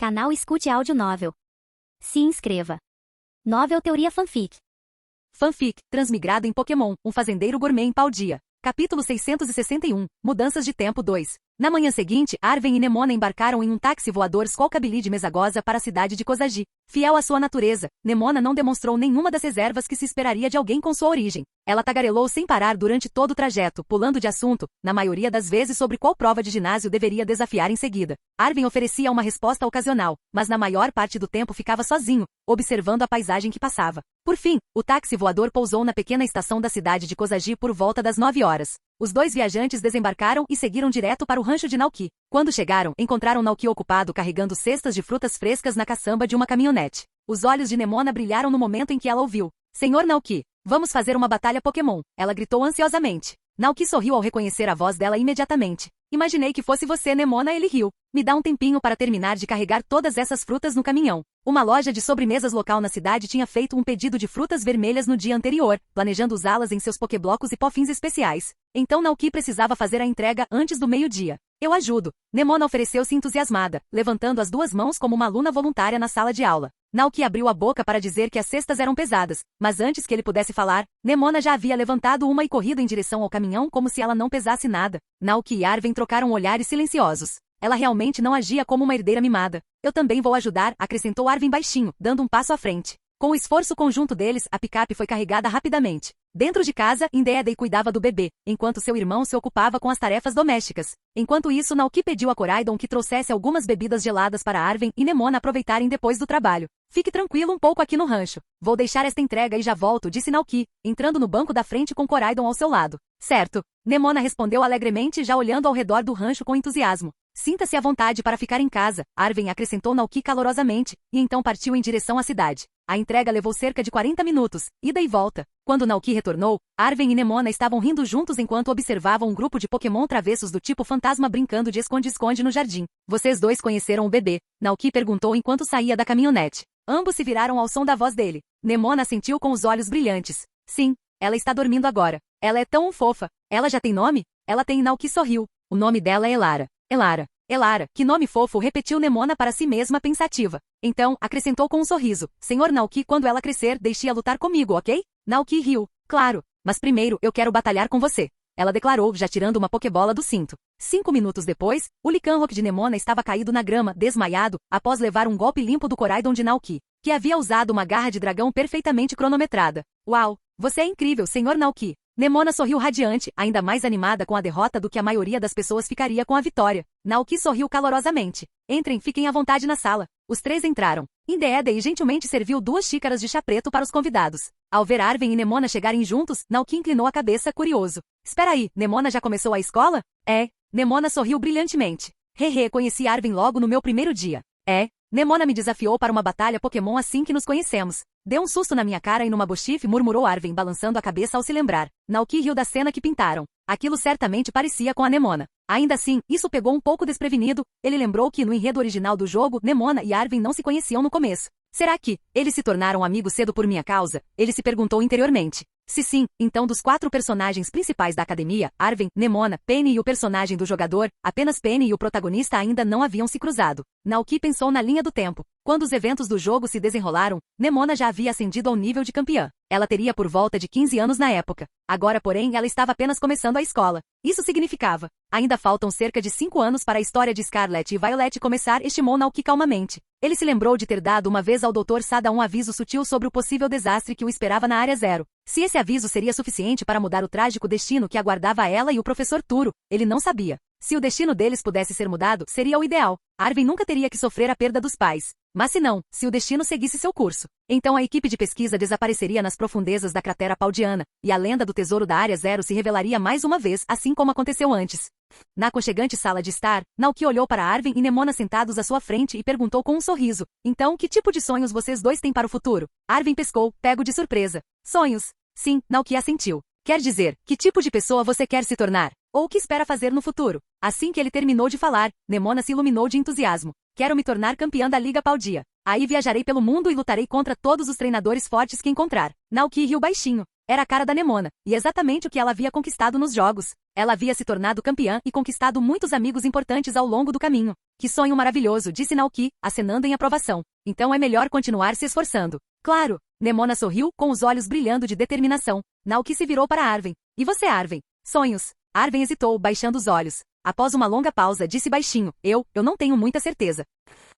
Canal Escute Áudio Novel. Se inscreva. Novel Teoria Fanfic. Fanfic, transmigrado em Pokémon, um fazendeiro gourmet em Paldea. Capítulo 661, Mudanças de Tempo 2. Na manhã seguinte, Arven e Nemona embarcaram em um táxi voador Skolkabili de Mesagoza para a cidade de Kozagi. Fiel à sua natureza, Nemona não demonstrou nenhuma das reservas que se esperaria de alguém com sua origem. Ela tagarelou sem parar durante todo o trajeto, pulando de assunto, na maioria das vezes sobre qual prova de ginásio deveria desafiar em seguida. Arven oferecia uma resposta ocasional, mas na maior parte do tempo ficava sozinho, observando a paisagem que passava. Por fim, o táxi voador pousou na pequena estação da cidade de Kozagi por volta das 9 horas. Os dois viajantes desembarcaram e seguiram direto para o rancho de Naoki. Quando chegaram, encontraram Naoki ocupado carregando cestas de frutas frescas na caçamba de uma caminhonete. Os olhos de Nemona brilharam no momento em que ela ouviu. Senhor Naoki, vamos fazer uma batalha Pokémon, ela gritou ansiosamente. Naoki sorriu ao reconhecer a voz dela imediatamente. Imaginei que fosse você, Nemona, ele riu. Me dá um tempinho para terminar de carregar todas essas frutas no caminhão. Uma loja de sobremesas local na cidade tinha feito um pedido de frutas vermelhas no dia anterior, planejando usá-las em seus pokéblocos e pofins especiais. Então Naoki precisava fazer a entrega antes do meio-dia. Eu ajudo. Nemona ofereceu-se entusiasmada, levantando as duas mãos como uma aluna voluntária na sala de aula. Naoki abriu a boca para dizer que as cestas eram pesadas, mas antes que ele pudesse falar, Nemona já havia levantado uma e corrido em direção ao caminhão como se ela não pesasse nada. Naoki e Arven trocaram olhares silenciosos. Ela realmente não agia como uma herdeira mimada. Eu também vou ajudar, acrescentou Arven baixinho, dando um passo à frente. Com o esforço conjunto deles, a picape foi carregada rapidamente. Dentro de casa, Indéedei cuidava do bebê, enquanto seu irmão se ocupava com as tarefas domésticas. Enquanto isso, Naoki pediu a Koraidon que trouxesse algumas bebidas geladas para Arven e Nemona aproveitarem depois do trabalho. Fique tranquilo um pouco aqui no rancho. Vou deixar esta entrega e já volto, disse Naoki, entrando no banco da frente com Koraidon ao seu lado. Certo. Nemona respondeu alegremente, já olhando ao redor do rancho com entusiasmo. Sinta-se à vontade para ficar em casa, Arven acrescentou Naoki calorosamente, e então partiu em direção à cidade. A entrega levou cerca de 40 minutos, ida e volta. Quando Naoki retornou, Arven e Nemona estavam rindo juntos enquanto observavam um grupo de Pokémon travessos do tipo fantasma brincando de esconde-esconde no jardim. Vocês dois conheceram o bebê? Naoki perguntou enquanto saía da caminhonete. Ambos se viraram ao som da voz dele. Nemona assentiu com os olhos brilhantes. Sim, ela está dormindo agora. Ela é tão fofa. Ela já tem nome? Ela tem. Naoki sorriu. O nome dela é Elara. Elara, que nome fofo, repetiu Nemona para si mesma pensativa. Então, acrescentou com um sorriso. Senhor Naoki, quando ela crescer, deixe-a lutar comigo, ok? Naoki riu. Claro, mas primeiro eu quero batalhar com você. Ela declarou, já tirando uma pokebola do cinto. 5 minutos depois, o Lycanroc de Nemona estava caído na grama, desmaiado, após levar um golpe limpo do Koraidon de Naoki, que havia usado uma garra de dragão perfeitamente cronometrada. Uau, você é incrível, Senhor Naoki. Nemona sorriu radiante, ainda mais animada com a derrota do que a maioria das pessoas ficaria com a vitória. Naoki sorriu calorosamente. Entrem, fiquem à vontade na sala. Os três entraram. Indéedei gentilmente serviu 2 xícaras de chá preto para os convidados. Ao ver Arven e Nemona chegarem juntos, Naoki inclinou a cabeça, curioso. Espera aí, Nemona já começou a escola? É. Nemona sorriu brilhantemente. Hehe, conheci Arven logo no meu primeiro dia. É. Nemona me desafiou para uma batalha Pokémon assim que nos conhecemos. Deu um susto na minha cara e numa bochife, murmurou Arven balançando a cabeça ao se lembrar. Naoki riu da cena que pintaram. Aquilo certamente parecia com a Nemona. Ainda assim, isso pegou um pouco desprevenido. Ele lembrou que no enredo original do jogo, Nemona e Arven não se conheciam no começo. Será que eles se tornaram amigos cedo por minha causa? Ele se perguntou interiormente. Se sim, então dos 4 personagens principais da academia, Arven, Nemona, Penny e o personagem do jogador, apenas Penny e o protagonista ainda não haviam se cruzado. Naoki pensou na linha do tempo. Quando os eventos do jogo se desenrolaram, Nemona já havia ascendido ao nível de campeã. Ela teria por volta de 15 anos na época. Agora, porém, ela estava apenas começando a escola. Isso significava: ainda faltam cerca de 5 anos para a história de Scarlet e Violet começar, estimou Naoki calmamente. Ele se lembrou de ter dado uma vez ao Dr. Sada um aviso sutil sobre o possível desastre que o esperava na Área Zero. Se esse aviso seria suficiente para mudar o trágico destino que aguardava ela e o professor Turo, ele não sabia. Se o destino deles pudesse ser mudado, seria o ideal. Arven nunca teria que sofrer a perda dos pais. Mas se não, se o destino seguisse seu curso, então a equipe de pesquisa desapareceria nas profundezas da cratera Paldiana, e a lenda do tesouro da Área Zero se revelaria mais uma vez, assim como aconteceu antes. Na aconchegante sala de estar, Naoki olhou para Arven e Nemona sentados à sua frente e perguntou com um sorriso. Então, que tipo de sonhos vocês dois têm para o futuro? Arven pescou, pego de surpresa. Sonhos? Sim, Naoki assentiu. Quer dizer, que tipo de pessoa você quer se tornar? Ou o que espera fazer no futuro? Assim que ele terminou de falar, Nemona se iluminou de entusiasmo. Quero me tornar campeã da Liga Paldea. Aí viajarei pelo mundo e lutarei contra todos os treinadores fortes que encontrar. Naoki riu baixinho. Era a cara da Nemona, e exatamente o que ela havia conquistado nos jogos. Ela havia se tornado campeã e conquistado muitos amigos importantes ao longo do caminho. Que sonho maravilhoso, disse Naoki, acenando em aprovação. Então é melhor continuar se esforçando. Claro. Nemona sorriu, com os olhos brilhando de determinação. Naoki se virou para Arven. E você, Arven? Sonhos. Arven hesitou, baixando os olhos. Após uma longa pausa, disse baixinho. Eu não tenho muita certeza.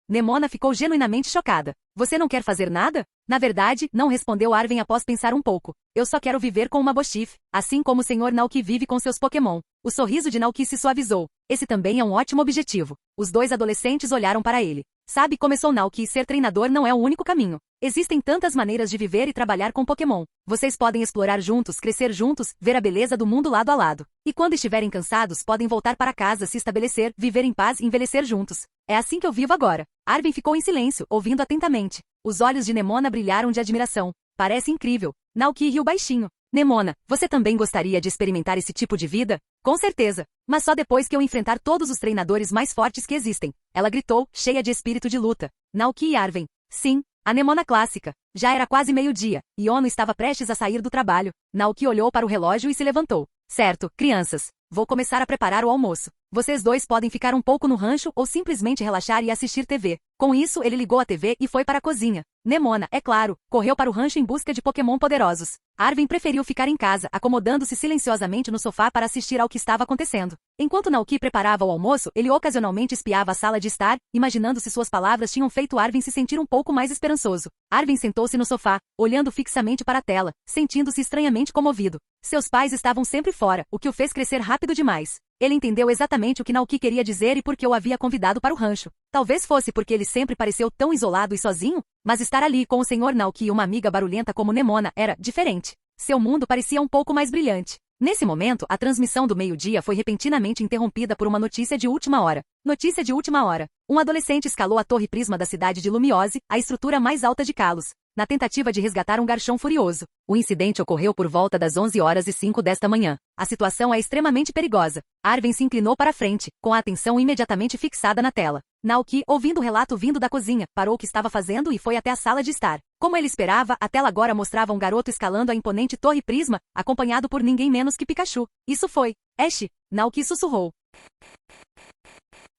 Nemona ficou genuinamente chocada. Você não quer fazer nada? Na verdade, não respondeu Arven após pensar um pouco. Eu só quero viver com uma Bochif, assim como o Sr. Naoki vive com seus Pokémon. O sorriso de Naoki se suavizou. Esse também é um ótimo objetivo. Os dois adolescentes olharam para ele. Sabe, começou Naoki, ser treinador não é o único caminho. Existem tantas maneiras de viver e trabalhar com Pokémon. Vocês podem explorar juntos, crescer juntos, ver a beleza do mundo lado a lado. E quando estiverem cansados, podem voltar para casa, se estabelecer, viver em paz e envelhecer juntos. É assim que eu vivo agora. Arven ficou em silêncio, ouvindo atentamente. Os olhos de Nemona brilharam de admiração. Parece incrível. Naoki riu baixinho. Nemona, você também gostaria de experimentar esse tipo de vida? Com certeza. Mas só depois que eu enfrentar todos os treinadores mais fortes que existem. Ela gritou, cheia de espírito de luta. Naoki e Arven. Sim. A Nemona clássica. Já era quase meio-dia. Iono estava prestes a sair do trabalho. Naoki olhou para o relógio e se levantou. Certo, crianças. Vou começar a preparar o almoço. Vocês dois podem ficar um pouco no rancho ou simplesmente relaxar e assistir TV. Com isso, ele ligou a TV e foi para a cozinha. Nemona, é claro, correu para o rancho em busca de Pokémon poderosos. Arven preferiu ficar em casa, acomodando-se silenciosamente no sofá para assistir ao que estava acontecendo. Enquanto Naoki preparava o almoço, ele ocasionalmente espiava a sala de estar, imaginando se suas palavras tinham feito Arven se sentir um pouco mais esperançoso. Arven sentou-se no sofá, olhando fixamente para a tela, sentindo-se estranhamente comovido. Seus pais estavam sempre fora, o que o fez crescer rápido demais. Ele entendeu exatamente o que Naoki queria dizer e por que o havia convidado para o rancho. Talvez fosse porque ele sempre pareceu tão isolado e sozinho, mas estar ali com o Sr. Naoki e uma amiga barulhenta como Nemona era diferente. Seu mundo parecia um pouco mais brilhante. Nesse momento, a transmissão do meio-dia foi repentinamente interrompida por uma notícia de última hora. Notícia de última hora. Um adolescente escalou a torre prisma da cidade de Lumiose, a estrutura mais alta de Kalos, na tentativa de resgatar um garchão furioso. O incidente ocorreu por volta das 11h05 desta manhã. A situação é extremamente perigosa. Arven se inclinou para a frente, com a atenção imediatamente fixada na tela. Naoki, ouvindo o relato vindo da cozinha, parou o que estava fazendo e foi até a sala de estar. Como ele esperava, a tela agora mostrava um garoto escalando a imponente torre prisma, acompanhado por ninguém menos que Pikachu. Isso foi Ash. Naoki sussurrou.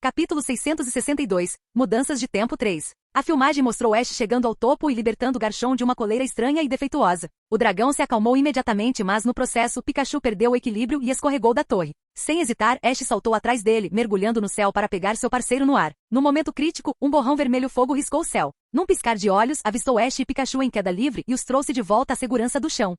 Capítulo 662. Mudanças de tempo 3. A filmagem mostrou Ash chegando ao topo e libertando o Garchomp de uma coleira estranha e defeituosa. O dragão se acalmou imediatamente, mas no processo, Pikachu perdeu o equilíbrio e escorregou da torre. Sem hesitar, Ash saltou atrás dele, mergulhando no céu para pegar seu parceiro no ar. No momento crítico, um borrão vermelho fogo riscou o céu. Num piscar de olhos, avistou Ash e Pikachu em queda livre e os trouxe de volta à segurança do chão.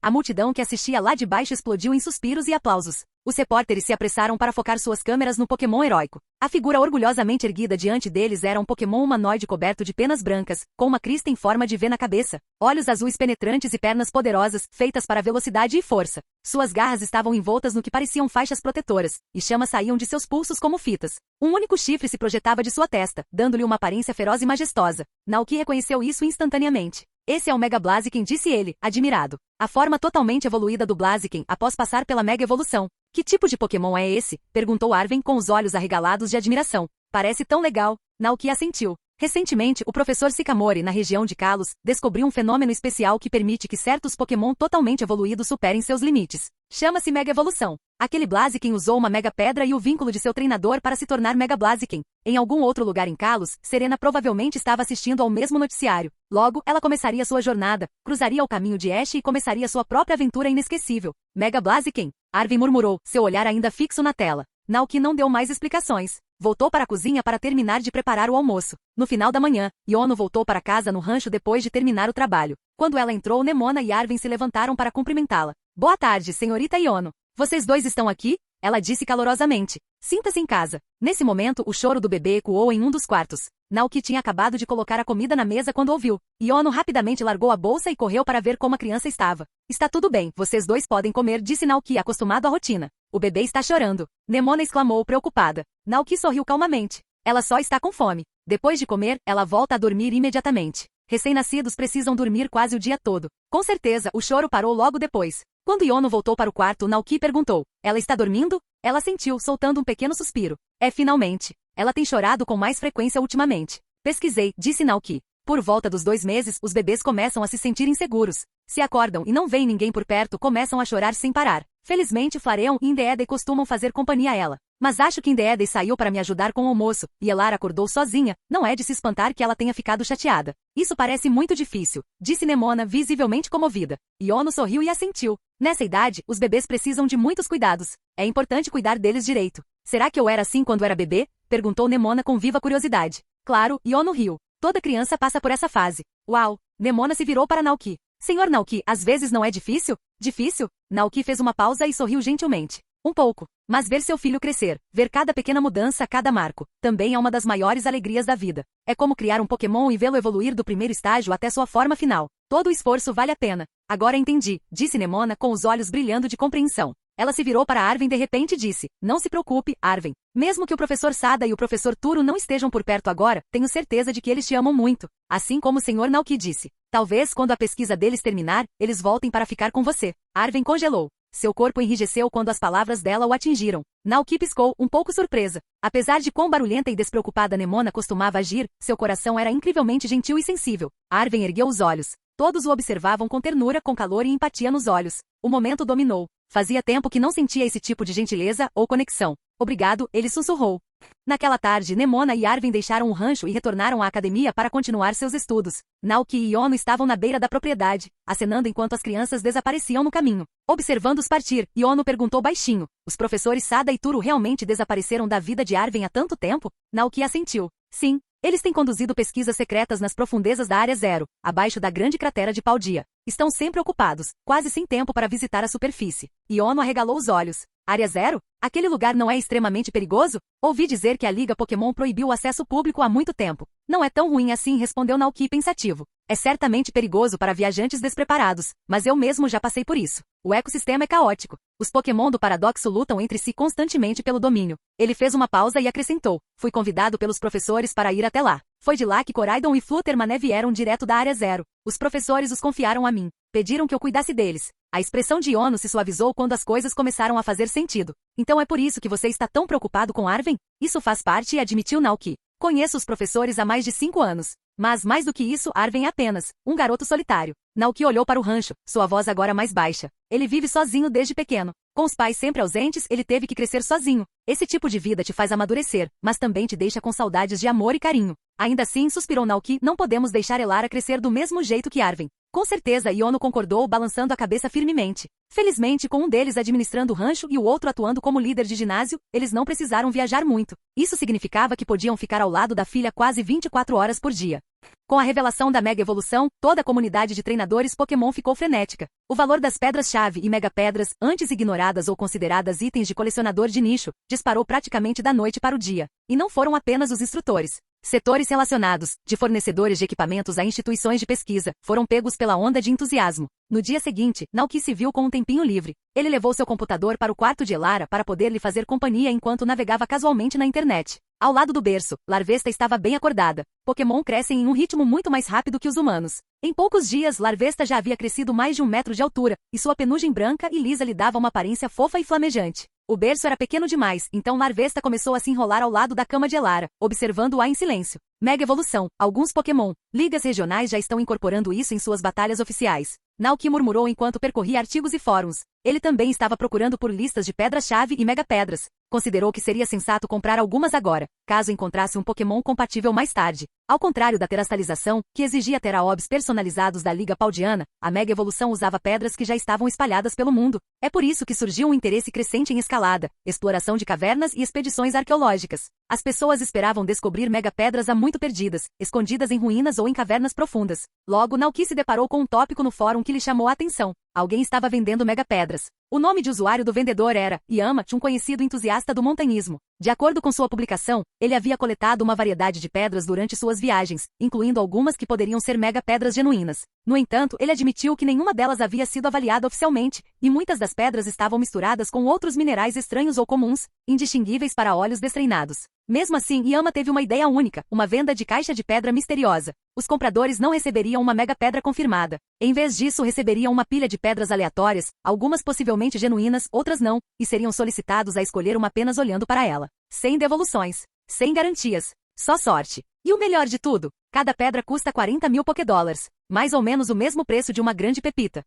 A multidão que assistia lá de baixo explodiu em suspiros e aplausos. Os repórteres se apressaram para focar suas câmeras no Pokémon heróico. A figura orgulhosamente erguida diante deles era um Pokémon humanoide coberto de penas brancas, com uma crista em forma de V na cabeça, olhos azuis penetrantes e pernas poderosas, feitas para velocidade e força. Suas garras estavam envoltas no que pareciam faixas protetoras, e chamas saíam de seus pulsos como fitas. Um único chifre se projetava de sua testa, dando-lhe uma aparência feroz e majestosa. Naoki reconheceu isso instantaneamente. Esse é o Mega Blaziken, disse ele, admirado. A forma totalmente evoluída do Blaziken após passar pela Mega Evolução. Que tipo de Pokémon é esse? Perguntou Arven com os olhos arregalados de admiração. Parece tão legal. Naoki assentiu. Recentemente, o professor Sycamore, na região de Kalos, descobriu um fenômeno especial que permite que certos Pokémon totalmente evoluídos superem seus limites. Chama-se Mega Evolução. Aquele Blaziken usou uma Mega Pedra e o vínculo de seu treinador para se tornar Mega Blaziken. Em algum outro lugar em Kalos, Serena provavelmente estava assistindo ao mesmo noticiário. Logo, ela começaria sua jornada, cruzaria o caminho de Ash e começaria sua própria aventura inesquecível. Mega Blaziken? Arven murmurou, seu olhar ainda fixo na tela. Naoki não deu mais explicações. Voltou para a cozinha para terminar de preparar o almoço. No final da manhã, Iono voltou para casa no rancho depois de terminar o trabalho. Quando ela entrou, Nemona e Arven se levantaram para cumprimentá-la. Boa tarde, senhorita Iono. Vocês dois estão aqui? Ela disse calorosamente. Sinta-se em casa. Nesse momento, o choro do bebê ecoou em um dos quartos. Naoki tinha acabado de colocar a comida na mesa quando ouviu. Iono rapidamente largou a bolsa e correu para ver como a criança estava. Está tudo bem, vocês dois podem comer, disse Naoki, acostumado à rotina. O bebê está chorando. Nemona exclamou, preocupada. Naoki sorriu calmamente. Ela só está com fome. Depois de comer, ela volta a dormir imediatamente. Recém-nascidos precisam dormir quase o dia todo. Com certeza, o choro parou logo depois. Quando Iono voltou para o quarto, Naoki perguntou. Ela está dormindo? Ela sentiu, soltando um pequeno suspiro. É finalmente. Ela tem chorado com mais frequência ultimamente. Pesquisei, disse Naoki. Por volta dos 2 meses, os bebês começam a se sentir inseguros. Se acordam e não veem ninguém por perto, começam a chorar sem parar. Felizmente, Flareon e Indeedee costumam fazer companhia a ela. Mas acho que Indeedee saiu para me ajudar com o almoço, e Elar acordou sozinha. Não é de se espantar que ela tenha ficado chateada. Isso parece muito difícil, disse Nemona, visivelmente comovida. Iono sorriu e assentiu. Nessa idade, os bebês precisam de muitos cuidados. É importante cuidar deles direito. Será que eu era assim quando era bebê? Perguntou Nemona com viva curiosidade. Claro, Iono riu. Toda criança passa por essa fase. Uau! Nemona se virou para Naoki. Senhor Naoki, às vezes não é difícil? Difícil? Naoki fez uma pausa e sorriu gentilmente. Um pouco. Mas ver seu filho crescer, ver cada pequena mudança, cada marco, também é uma das maiores alegrias da vida. É como criar um Pokémon e vê-lo evoluir do primeiro estágio até sua forma final. Todo o esforço vale a pena. Agora entendi, disse Nemona com os olhos brilhando de compreensão. Ela se virou para Arven de repente e disse, não se preocupe, Arven. Mesmo que o professor Sada e o professor Turo não estejam por perto agora, tenho certeza de que eles te amam muito. Assim como o Sr. Naoki disse. Talvez quando a pesquisa deles terminar, eles voltem para ficar com você. Arven congelou. Seu corpo enrijeceu quando as palavras dela o atingiram. Naoki piscou, um pouco surpresa. Apesar de quão barulhenta e despreocupada Nemona costumava agir, seu coração era incrivelmente gentil e sensível. Arven ergueu os olhos. Todos o observavam com ternura, com calor e empatia nos olhos. O momento dominou. Fazia tempo que não sentia esse tipo de gentileza ou conexão. Obrigado, ele sussurrou. Naquela tarde, Nemona e Arven deixaram o rancho e retornaram à academia para continuar seus estudos. Naoki e Iono estavam na beira da propriedade, acenando enquanto as crianças desapareciam no caminho. Observando-os partir, Iono perguntou baixinho. Os professores Sada e Turo realmente desapareceram da vida de Arven há tanto tempo? Naoki assentiu. Sim. Eles têm conduzido pesquisas secretas nas profundezas da Área Zero, abaixo da grande cratera de Paldea. Estão sempre ocupados, quase sem tempo para visitar a superfície. Iono arregalou os olhos. Área Zero? Aquele lugar não é extremamente perigoso? Ouvi dizer que a Liga Pokémon proibiu o acesso público há muito tempo. Não é tão ruim assim, respondeu Naoki pensativo. É certamente perigoso para viajantes despreparados, mas eu mesmo já passei por isso. O ecossistema é caótico. Os Pokémon do Paradoxo lutam entre si constantemente pelo domínio. Ele fez uma pausa e acrescentou. Fui convidado pelos professores para ir até lá. Foi de lá que Coraidon e Fluttermané vieram direto da Área Zero. Os professores os confiaram a mim. Pediram que eu cuidasse deles. A expressão de Iono se suavizou quando as coisas começaram a fazer sentido. Então é por isso que você está tão preocupado com Arven? Isso faz parte, admitiu Naoki. Conheço os professores há mais de 5 anos. Mas mais do que isso, Arven é apenas um garoto solitário. Naoki olhou para o rancho, sua voz agora mais baixa. Ele vive sozinho desde pequeno. Com os pais sempre ausentes, ele teve que crescer sozinho. Esse tipo de vida te faz amadurecer, mas também te deixa com saudades de amor e carinho. Ainda assim, suspirou Naoki, não podemos deixar Elara crescer do mesmo jeito que Arven. Com certeza, Iono concordou, balançando a cabeça firmemente. Felizmente, com um deles administrando o rancho e o outro atuando como líder de ginásio, eles não precisaram viajar muito. Isso significava que podiam ficar ao lado da filha quase 24 horas por dia. Com a revelação da Mega Evolução, toda a comunidade de treinadores Pokémon ficou frenética. O valor das pedras-chave e mega-pedras, antes ignoradas ou consideradas itens de colecionador de nicho, disparou praticamente da noite para o dia. E não foram apenas os instrutores. Setores relacionados, de fornecedores de equipamentos a instituições de pesquisa, foram pegos pela onda de entusiasmo. No dia seguinte, Naoki se viu com um tempinho livre. Ele levou seu computador para o quarto de Elara para poder lhe fazer companhia enquanto navegava casualmente na internet. Ao lado do berço, Larvesta estava bem acordada. Pokémon crescem em um ritmo muito mais rápido que os humanos. Em poucos dias, Larvesta já havia crescido mais de 1 metro de altura, e sua penugem branca e lisa lhe dava uma aparência fofa e flamejante. O berço era pequeno demais, então Larvesta começou a se enrolar ao lado da cama de Elara, observando-a em silêncio. Mega Evolução. Alguns Pokémon. Ligas regionais já estão incorporando isso em suas batalhas oficiais. Naoki murmurou enquanto percorria artigos e fóruns. Ele também estava procurando por listas de pedras-chave e mega-pedras. Considerou que seria sensato comprar algumas agora, caso encontrasse um Pokémon compatível mais tarde. Ao contrário da terastalização, que exigia Tera-Obs personalizados da Liga Paldiana, a Mega Evolução usava pedras que já estavam espalhadas pelo mundo. É por isso que surgiu um interesse crescente em escalada, exploração de cavernas e expedições arqueológicas. As pessoas esperavam descobrir mega-pedras há muito perdidas, escondidas em ruínas ou em cavernas profundas. Logo, Naoki se deparou com um tópico no fórum que lhe chamou a atenção. Alguém estava vendendo mega-pedras. O nome de usuário do vendedor era Yama, um conhecido entusiasta do montanhismo. De acordo com sua publicação, ele havia coletado uma variedade de pedras durante suas viagens, incluindo algumas que poderiam ser mega-pedras genuínas. No entanto, ele admitiu que nenhuma delas havia sido avaliada oficialmente, e muitas das pedras estavam misturadas com outros minerais estranhos ou comuns, indistinguíveis para olhos destreinados. Mesmo assim, Yama teve uma ideia única, uma venda de caixa de pedra misteriosa. Os compradores não receberiam uma mega-pedra confirmada. Em vez disso, receberiam uma pilha de pedras aleatórias, algumas possivelmente genuínas, outras não, e seriam solicitados a escolher uma apenas olhando para ela. Sem devoluções. Sem garantias. Só sorte. E o melhor de tudo, cada pedra custa 40 mil Pokédólares, mais ou menos o mesmo preço de uma grande pepita.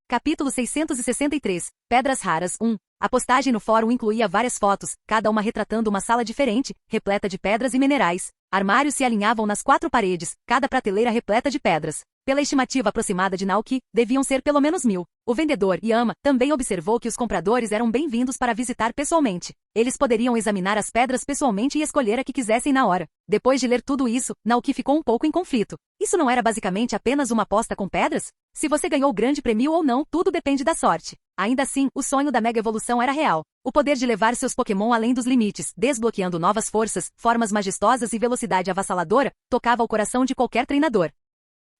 Capítulo 663. Pedras raras 1. A postagem no fórum incluía várias fotos, cada uma retratando uma sala diferente, repleta de pedras e minerais. Armários se alinhavam nas 4 paredes, cada prateleira repleta de pedras. Pela estimativa aproximada de Naoki, deviam ser pelo menos 1000. O vendedor, Yama, também observou que os compradores eram bem-vindos para visitar pessoalmente. Eles poderiam examinar as pedras pessoalmente e escolher a que quisessem na hora. Depois de ler tudo isso, Naoki ficou um pouco em conflito. Isso não era basicamente apenas uma aposta com pedras? Se você ganhou o grande prêmio ou não, tudo depende da sorte. Ainda assim, o sonho da Mega Evolução era real. O poder de levar seus Pokémon além dos limites, desbloqueando novas forças, formas majestosas e velocidade avassaladora, tocava o coração de qualquer treinador.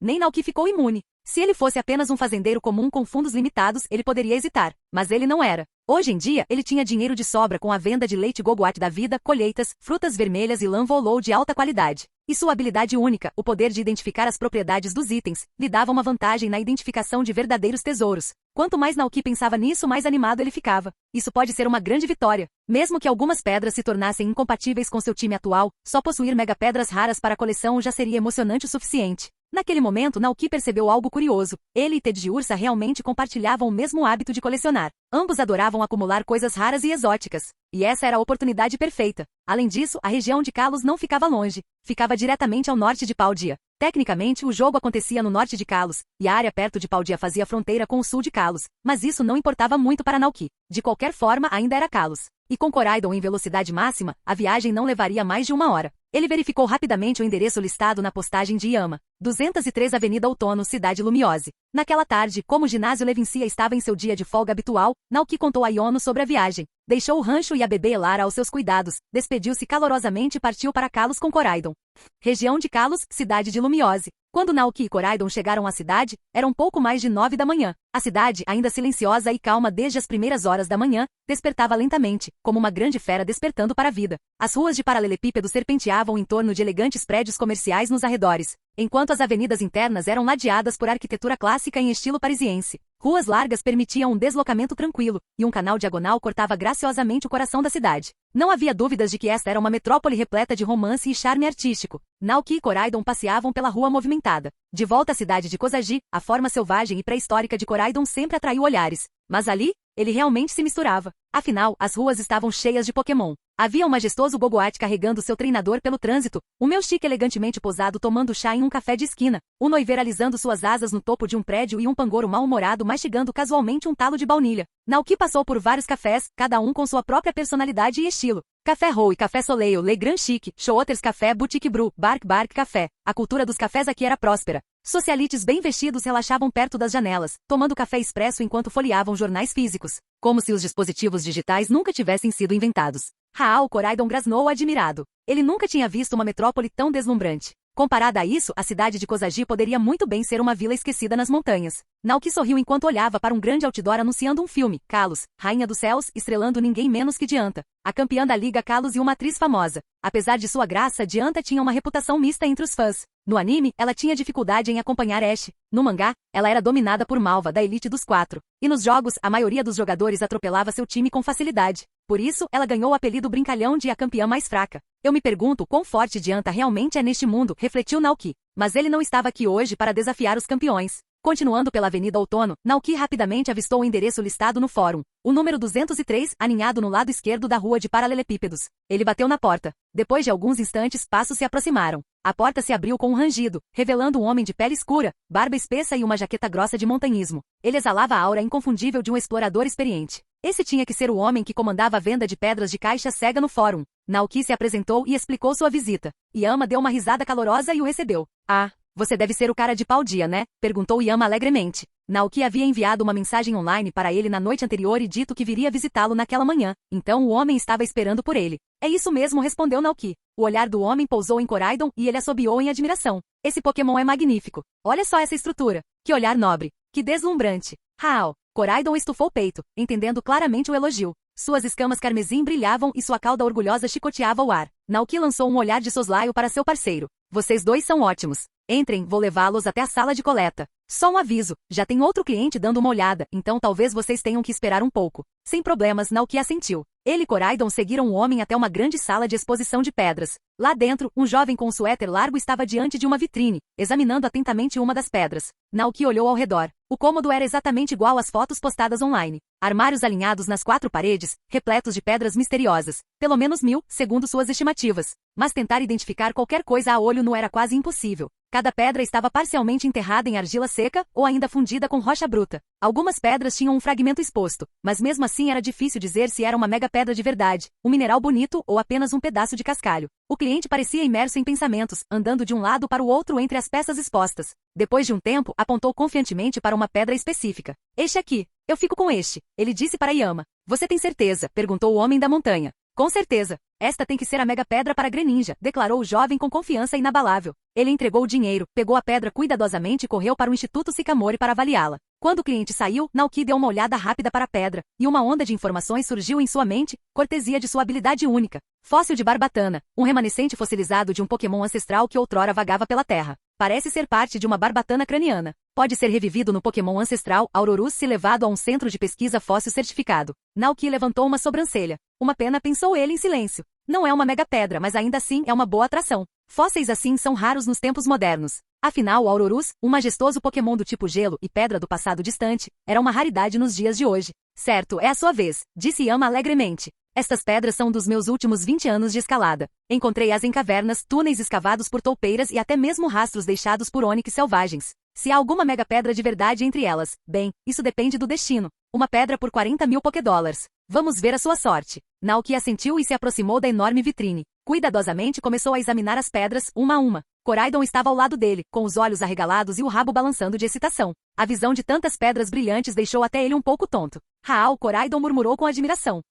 Nem Naoki ficou imune. Se ele fosse apenas um fazendeiro comum com fundos limitados, ele poderia hesitar. Mas ele não era. Hoje em dia, ele tinha dinheiro de sobra com a venda de leite Gogoat da vida, colheitas, frutas vermelhas e lã Volou de alta qualidade. E sua habilidade única, o poder de identificar as propriedades dos itens, lhe dava uma vantagem na identificação de verdadeiros tesouros. Quanto mais Naoki pensava nisso, mais animado ele ficava. Isso pode ser uma grande vitória. Mesmo que algumas pedras se tornassem incompatíveis com seu time atual, só possuir mega pedras raras para a coleção já seria emocionante o suficiente. Naquele momento, Naoki percebeu algo curioso. Ele e Teddiursa realmente compartilhavam o mesmo hábito de colecionar. Ambos adoravam acumular coisas raras e exóticas. E essa era a oportunidade perfeita. Além disso, a região de Kalos não ficava longe. Ficava diretamente ao norte de Paldea. Tecnicamente, o jogo acontecia no norte de Kalos, e a área perto de Paldea fazia fronteira com o sul de Kalos. Mas isso não importava muito para Naoki. De qualquer forma, ainda era Kalos. E com Koraidon em velocidade máxima, a viagem não levaria mais de 1 hora. Ele verificou rapidamente o endereço listado na postagem de Yama. 203 Avenida Outono, Cidade Lumiose. Naquela tarde, como o ginásio Levincia estava em seu dia de folga habitual, Naoki contou a Yono sobre a viagem. Deixou o rancho e a bebê Elara aos seus cuidados, despediu-se calorosamente e partiu para Kalos com Koraidon. Região de Kalos, Cidade de Lumiose. Quando Naoki e Koraidon chegaram à cidade, era um pouco mais de 9 da manhã. A cidade, ainda silenciosa e calma desde as primeiras horas da manhã, despertava lentamente, como uma grande fera despertando para a vida. As ruas de paralelepípedo serpenteavam em torno de elegantes prédios comerciais nos arredores, enquanto as avenidas internas eram ladeadas por arquitetura clássica em estilo parisiense. Ruas largas permitiam um deslocamento tranquilo, e um canal diagonal cortava graciosamente o coração da cidade. Não havia dúvidas de que esta era uma metrópole repleta de romance e charme artístico. Naoki e Koraidon passeavam pela rua movimentada. De volta à cidade de Kozaji, a forma selvagem e pré-histórica de Koraidon sempre atraiu olhares. Mas ali, ele realmente se misturava. Afinal, as ruas estavam cheias de Pokémon. Havia um majestoso Gogoat carregando seu treinador pelo trânsito, o Melchique elegantemente posado tomando chá em um café de esquina, o Noiver alisando suas asas no topo de um prédio e um Pangoro mal-humorado mastigando casualmente um talo de baunilha. Naoki passou por vários cafés, cada um com sua própria personalidade e estilo. Café Roux e Café Soleil, Le Grand Chic, Schrotters Café, Boutique Bru, Bark Café. A cultura dos cafés aqui era próspera. Socialites bem vestidos relaxavam perto das janelas, tomando café expresso enquanto folheavam jornais físicos, como se os dispositivos digitais nunca tivessem sido inventados. Raal Koraidon grasnou admirado. Ele nunca tinha visto uma metrópole tão deslumbrante. Comparada a isso, a cidade de Kozaji poderia muito bem ser uma vila esquecida nas montanhas. Naoki sorriu enquanto olhava para um grande outdoor anunciando um filme, Kalos, Rainha dos Céus, estrelando ninguém menos que Dianta, a campeã da Liga Kalos e uma atriz famosa. Apesar de sua graça, Dianta tinha uma reputação mista entre os fãs. No anime, ela tinha dificuldade em acompanhar Ash. No mangá, ela era dominada por Malva, da elite dos 4. E nos jogos, a maioria dos jogadores atropelava seu time com facilidade. Por isso, ela ganhou o apelido brincalhão de a campeã mais fraca. Eu me pergunto quão forte Dianta realmente é neste mundo, refletiu Naoki. Mas ele não estava aqui hoje para desafiar os campeões. Continuando pela Avenida Outono, Naoki rapidamente avistou o endereço listado no fórum. O número 203, aninhado no lado esquerdo da rua de paralelepípedos. Ele bateu na porta. Depois de alguns instantes, passos se aproximaram. A porta se abriu com um rangido, revelando um homem de pele escura, barba espessa e uma jaqueta grossa de montanhismo. Ele exalava a aura inconfundível de um explorador experiente. Esse tinha que ser o homem que comandava a venda de pedras de caixa cega no fórum. Naoki se apresentou e explicou sua visita. Yama deu uma risada calorosa e o recebeu. Ah, você deve ser o cara de Paldea, né? Perguntou Yama alegremente. Naoki havia enviado uma mensagem online para ele na noite anterior e dito que viria visitá-lo naquela manhã. Então o homem estava esperando por ele. É isso mesmo, respondeu Naoki. O olhar do homem pousou em Koraidon e ele assobiou em admiração. Esse Pokémon é magnífico. Olha só essa estrutura. Que olhar nobre. Que deslumbrante. Raal. Koraidon estufou o peito, entendendo claramente o elogio. Suas escamas carmesim brilhavam e sua cauda orgulhosa chicoteava o ar. Naoki lançou um olhar de soslaio para seu parceiro. Vocês dois são ótimos. Entrem, vou levá-los até a sala de coleta. Só um aviso, já tem outro cliente dando uma olhada, então talvez vocês tenham que esperar um pouco. Sem problemas, Naoki assentiu. Ele e Koraidon seguiram o homem até uma grande sala de exposição de pedras. Lá dentro, um jovem com um suéter largo estava diante de uma vitrine, examinando atentamente uma das pedras. Naoki olhou ao redor. O cômodo era exatamente igual às fotos postadas online. Armários alinhados nas 4 paredes, repletos de pedras misteriosas. Pelo menos 1000, segundo suas estimativas. Mas tentar identificar qualquer coisa a olho nu era quase impossível. Cada pedra estava parcialmente enterrada em argila seca ou ainda fundida com rocha bruta. Algumas pedras tinham um fragmento exposto, mas mesmo assim era difícil dizer se era uma mega pedra de verdade, um mineral bonito ou apenas um pedaço de cascalho. O cliente parecia imerso em pensamentos, andando de um lado para o outro entre as peças expostas. Depois de um tempo, apontou confiantemente para uma pedra específica. Este aqui. Eu fico com este, ele disse para Yama. Você tem certeza? Perguntou o homem da montanha. Com certeza. Esta tem que ser a mega pedra para Greninja, declarou o jovem com confiança inabalável. Ele entregou o dinheiro, pegou a pedra cuidadosamente e correu para o Instituto Sycamore para avaliá-la. Quando o cliente saiu, Naoki deu uma olhada rápida para a pedra, e uma onda de informações surgiu em sua mente, cortesia de sua habilidade única. Fóssil de barbatana, um remanescente fossilizado de um Pokémon ancestral que outrora vagava pela Terra. Parece ser parte de uma barbatana craniana. Pode ser revivido no Pokémon ancestral Aurorus se levado a um centro de pesquisa fóssil certificado. Naoki levantou uma sobrancelha. Uma pena, pensou ele em silêncio. Não é uma mega pedra, mas ainda assim é uma boa atração. Fósseis assim são raros nos tempos modernos. Afinal, o Aurorus, um majestoso Pokémon do tipo gelo e pedra do passado distante, era uma raridade nos dias de hoje. Certo, é a sua vez, disse Yama alegremente. Estas pedras são dos meus últimos 20 anos de escalada. Encontrei-as em cavernas, túneis escavados por toupeiras e até mesmo rastros deixados por ônix selvagens. Se há alguma mega pedra de verdade entre elas, bem, isso depende do destino. Uma pedra por 40.000 Pokédólares. Vamos ver a sua sorte. Naoki assentiu e se aproximou da enorme vitrine. Cuidadosamente começou a examinar as pedras, uma a uma. Koraidon estava ao lado dele, com os olhos arregalados e o rabo balançando de excitação. A visão de tantas pedras brilhantes deixou até ele um pouco tonto. Raal, Koraidon murmurou com admiração.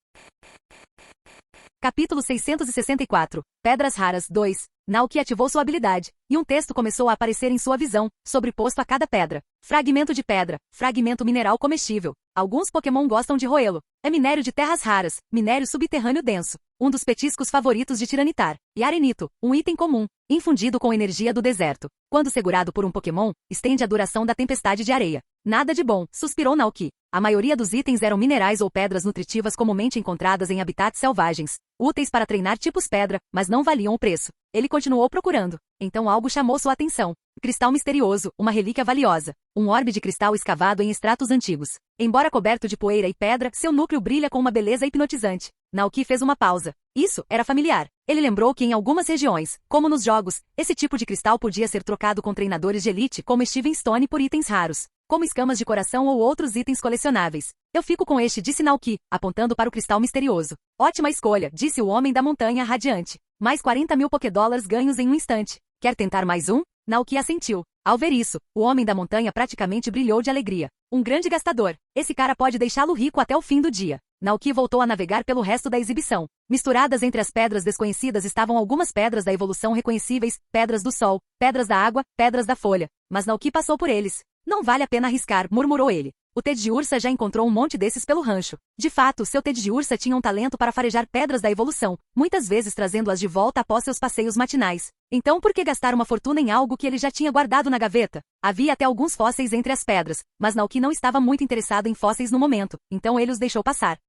Capítulo 664. Pedras raras 2. Naoki ativou sua habilidade, e um texto começou a aparecer em sua visão, sobreposto a cada pedra. Fragmento de pedra, fragmento mineral comestível. Alguns Pokémon gostam de roê-lo. É minério de terras raras, minério subterrâneo denso. Um dos petiscos favoritos de Tiranitar. E arenito, um item comum, infundido com energia do deserto. Quando segurado por um Pokémon, estende a duração da tempestade de areia. Nada de bom, suspirou Naoki. A maioria dos itens eram minerais ou pedras nutritivas comumente encontradas em habitats selvagens. Úteis para treinar tipos pedra, mas não valiam o preço. Ele continuou procurando. Então algo chamou sua atenção. Cristal misterioso, uma relíquia valiosa. Um orbe de cristal escavado em estratos antigos. Embora coberto de poeira e pedra, seu núcleo brilha com uma beleza hipnotizante. Naoki fez uma pausa. Isso era familiar. Ele lembrou que em algumas regiões, como nos jogos, esse tipo de cristal podia ser trocado com treinadores de elite como Steven Stone por itens raros, como escamas de coração ou outros itens colecionáveis. Eu fico com este, disse Naoki, apontando para o cristal misterioso. Ótima escolha, disse o homem da montanha radiante. Mais 40.000 Pokédólares ganhos em um instante. Quer tentar mais um? Naoki assentiu. Ao ver isso, o homem da montanha praticamente brilhou de alegria. Um grande gastador. Esse cara pode deixá-lo rico até o fim do dia. Naoki voltou a navegar pelo resto da exibição. Misturadas entre as pedras desconhecidas estavam algumas pedras da evolução reconhecíveis, pedras do sol, pedras da água, pedras da folha. Mas Naoki passou por eles. Não vale a pena arriscar, murmurou ele. O Ted de Ursa já encontrou um monte desses pelo rancho. De fato, seu Ted de Ursa tinha um talento para farejar pedras da evolução, muitas vezes trazendo-as de volta após seus passeios matinais. Então por que gastar uma fortuna em algo que ele já tinha guardado na gaveta? Havia até alguns fósseis entre as pedras, mas Naoki não estava muito interessado em fósseis no momento, então ele os deixou passar.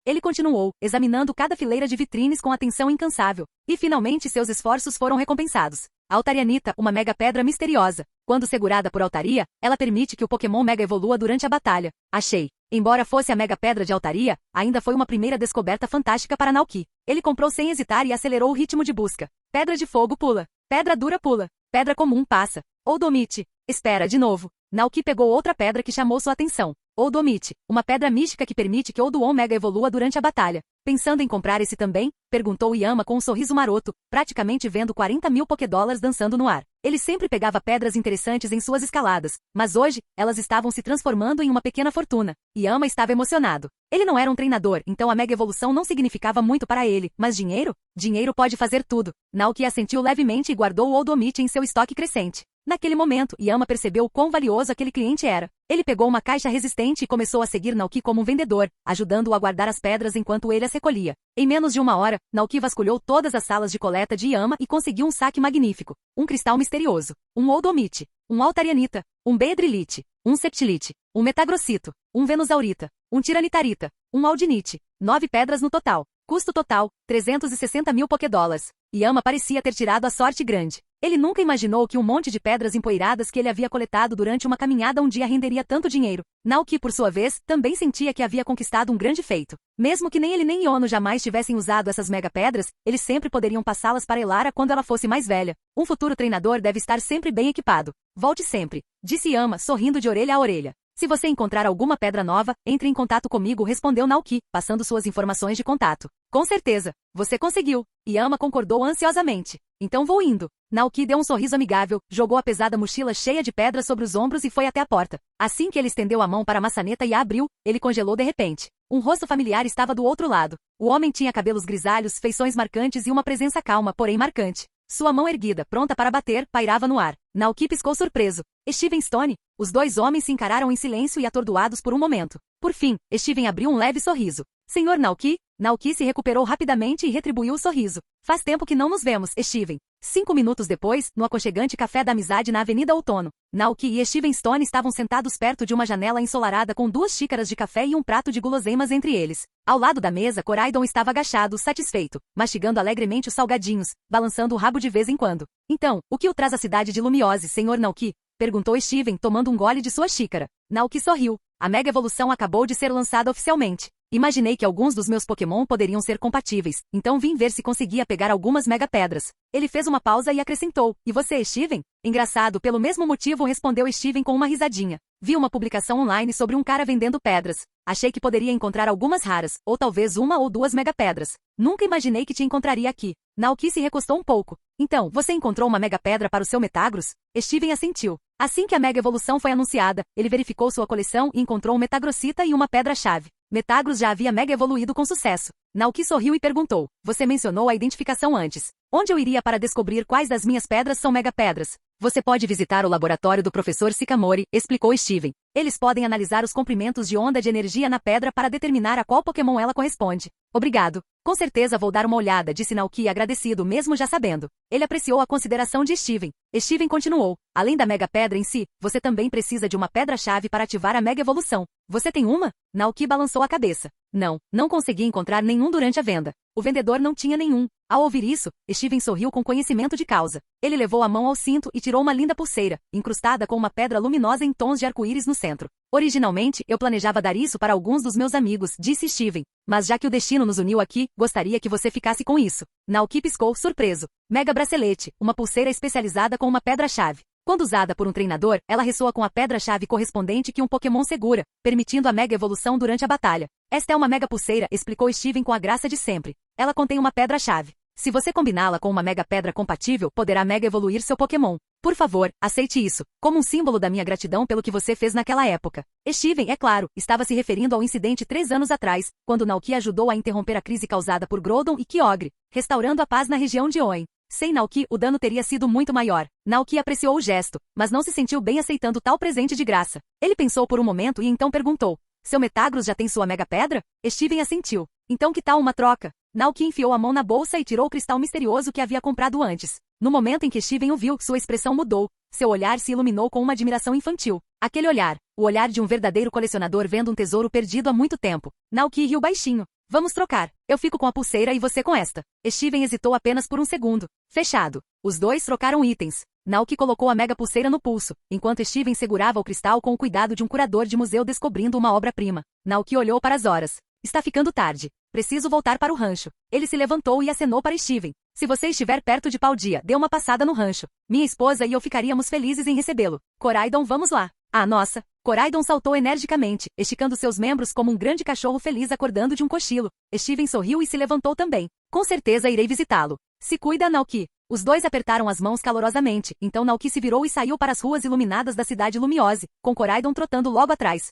Ele continuou, examinando cada fileira de vitrines com atenção incansável. E finalmente seus esforços foram recompensados. A Altarianita, uma mega pedra misteriosa. Quando segurada por Altaria, ela permite que o Pokémon Mega evolua durante a batalha. Achei. Embora fosse a mega pedra de Altaria, ainda foi uma primeira descoberta fantástica para Naoki. Ele comprou sem hesitar e acelerou o ritmo de busca. Pedra de fogo pula. Pedra dura pula. Pedra comum passa. Odonite. Espera, de novo. Naoki pegou outra pedra que chamou sua atenção. Odonite, uma pedra mística que permite que Odoon Mega evolua durante a batalha. Pensando em comprar esse também? Perguntou Yama com um sorriso maroto, praticamente vendo 40.000 Pokédólares dançando no ar. Ele sempre pegava pedras interessantes em suas escaladas, mas hoje, elas estavam se transformando em uma pequena fortuna. Yama estava emocionado. Ele não era um treinador, então a Mega Evolução não significava muito para ele, mas dinheiro? Dinheiro pode fazer tudo. Naoki assentiu levemente e guardou o Odonite em seu estoque crescente. Naquele momento, Yama percebeu o quão valioso aquele cliente era. Ele pegou uma caixa resistente e começou a seguir Naoki como um vendedor, ajudando-o a guardar as pedras enquanto ele as recolhia. Em menos de uma hora, Naoki vasculhou todas as salas de coleta de Yama e conseguiu um saque magnífico, um cristal misterioso, um oldomite, um altarianita, um beedrilite, um septilite, um metagrossito, um venusaurita, um tiranitarita, um aldinite, 9 pedras no total. Custo total, 360 mil Pokédólares. Yama parecia ter tirado a sorte grande. Ele nunca imaginou que um monte de pedras empoeiradas que ele havia coletado durante uma caminhada um dia renderia tanto dinheiro. Naoki, por sua vez, também sentia que havia conquistado um grande feito. Mesmo que nem ele nem Yono jamais tivessem usado essas mega pedras, eles sempre poderiam passá-las para Elara quando ela fosse mais velha. Um futuro treinador deve estar sempre bem equipado. Volte sempre, disse Yama, sorrindo de orelha a orelha. Se você encontrar alguma pedra nova, entre em contato comigo, respondeu Naoki, passando suas informações de contato. Com certeza. Você conseguiu. Yama concordou ansiosamente. Então vou indo. Naoki deu um sorriso amigável, jogou a pesada mochila cheia de pedras sobre os ombros e foi até a porta. Assim que ele estendeu a mão para a maçaneta e a abriu, ele congelou de repente. Um rosto familiar estava do outro lado. O homem tinha cabelos grisalhos, feições marcantes e uma presença calma, porém marcante. Sua mão erguida, pronta para bater, pairava no ar. Naoki piscou surpreso. Steven Stone? Os dois homens se encararam em silêncio e atordoados por um momento. Por fim, Steven abriu um leve sorriso. Senhor Naoki? Naoki se recuperou rapidamente e retribuiu o sorriso. Faz tempo que não nos vemos, Steven. 5 minutos depois, no aconchegante Café da Amizade na Avenida Outono, Naoki e Steven Stone estavam sentados perto de uma janela ensolarada com 2 xícaras de café e um prato de guloseimas entre eles. Ao lado da mesa, Coraidon estava agachado, satisfeito, mastigando alegremente os salgadinhos, balançando o rabo de vez em quando. Então, o que o traz à cidade de Lumiose, Senhor Naoki? Perguntou Steven, tomando um gole de sua xícara. Naoki sorriu. A Mega Evolução acabou de ser lançada oficialmente. Imaginei que alguns dos meus Pokémon poderiam ser compatíveis, então vim ver se conseguia pegar algumas Mega Pedras. Ele fez uma pausa e acrescentou, e você, Steven? Engraçado, pelo mesmo motivo, respondeu Steven com uma risadinha. Vi uma publicação online sobre um cara vendendo pedras. Achei que poderia encontrar algumas raras, ou talvez 1 ou 2 Mega Pedras. Nunca imaginei que te encontraria aqui. Naoki se recostou um pouco. Então, você encontrou uma Mega Pedra para o seu Metagross? Steven assentiu. Assim que a Mega Evolução foi anunciada, ele verificou sua coleção e encontrou um Metagrossita e uma Pedra-Chave. Metagross já havia Mega evoluído com sucesso. Naoki sorriu e perguntou, você mencionou a identificação antes. Onde eu iria para descobrir quais das minhas pedras são Mega Pedras? Você pode visitar o laboratório do professor Sikamori, explicou Steven. Eles podem analisar os comprimentos de onda de energia na pedra para determinar a qual Pokémon ela corresponde. Obrigado. Com certeza vou dar uma olhada, disse Naoki agradecido mesmo já sabendo. Ele apreciou a consideração de Steven. Steven continuou. Além da Mega Pedra em si, você também precisa de uma pedra-chave para ativar a Mega Evolução. Você tem uma? Naoki balançou a cabeça. Não consegui encontrar nenhum durante a venda. O vendedor não tinha nenhum. Ao ouvir isso, Steven sorriu com conhecimento de causa. Ele levou a mão ao cinto e tirou uma linda pulseira, incrustada com uma pedra luminosa em tons de arco-íris no centro. Originalmente, eu planejava dar isso para alguns dos meus amigos, disse Steven. Mas já que o destino nos uniu aqui, gostaria que você ficasse com isso. Naoki piscou, surpreso. Mega Bracelete, uma pulseira especializada com uma pedra-chave. Quando usada por um treinador, ela ressoa com a pedra-chave correspondente que um Pokémon segura, permitindo a Mega Evolução durante a batalha. Esta é uma Mega Pulseira, explicou Steven com a graça de sempre. Ela contém uma pedra-chave. Se você combiná-la com uma Mega Pedra compatível, poderá Mega evoluir seu Pokémon. Por favor, aceite isso, como um símbolo da minha gratidão pelo que você fez naquela época. Steven, é claro, estava se referindo ao incidente 3 anos atrás, quando Naoki ajudou a interromper a crise causada por Groudon e Kyogre, restaurando a paz na região de Hoenn. Sem Naoki, o dano teria sido muito maior. Naoki apreciou o gesto, mas não se sentiu bem aceitando tal presente de graça. Ele pensou por um momento e então perguntou, seu Metagross já tem sua Mega Pedra? Steven assentiu. Então que tal uma troca? Naoki enfiou a mão na bolsa e tirou o cristal misterioso que havia comprado antes. No momento em que Steven o viu, sua expressão mudou. Seu olhar se iluminou com uma admiração infantil. Aquele olhar, o olhar de um verdadeiro colecionador vendo um tesouro perdido há muito tempo. Naoki riu baixinho. Vamos trocar. Eu fico com a pulseira e você com esta. Steven hesitou apenas por um segundo. Fechado. Os dois trocaram itens. Naoki colocou a Mega Pulseira no pulso, enquanto Steven segurava o cristal com o cuidado de um curador de museu descobrindo uma obra-prima. Naoki olhou para as horas. Está ficando tarde. Preciso voltar para o rancho. Ele se levantou e acenou para Steven. Se você estiver perto de Paldia, dê uma passada no rancho. Minha esposa e eu ficaríamos felizes em recebê-lo. Coraidon, vamos lá. Ah, nossa. Coraidon saltou energicamente, esticando seus membros como um grande cachorro feliz acordando de um cochilo. Steven sorriu e se levantou também. Com certeza irei visitá-lo. Se cuida, Naoki. Os dois apertaram as mãos calorosamente, então Naoki se virou e saiu para as ruas iluminadas da cidade Lumiose, com Coraidon trotando logo atrás.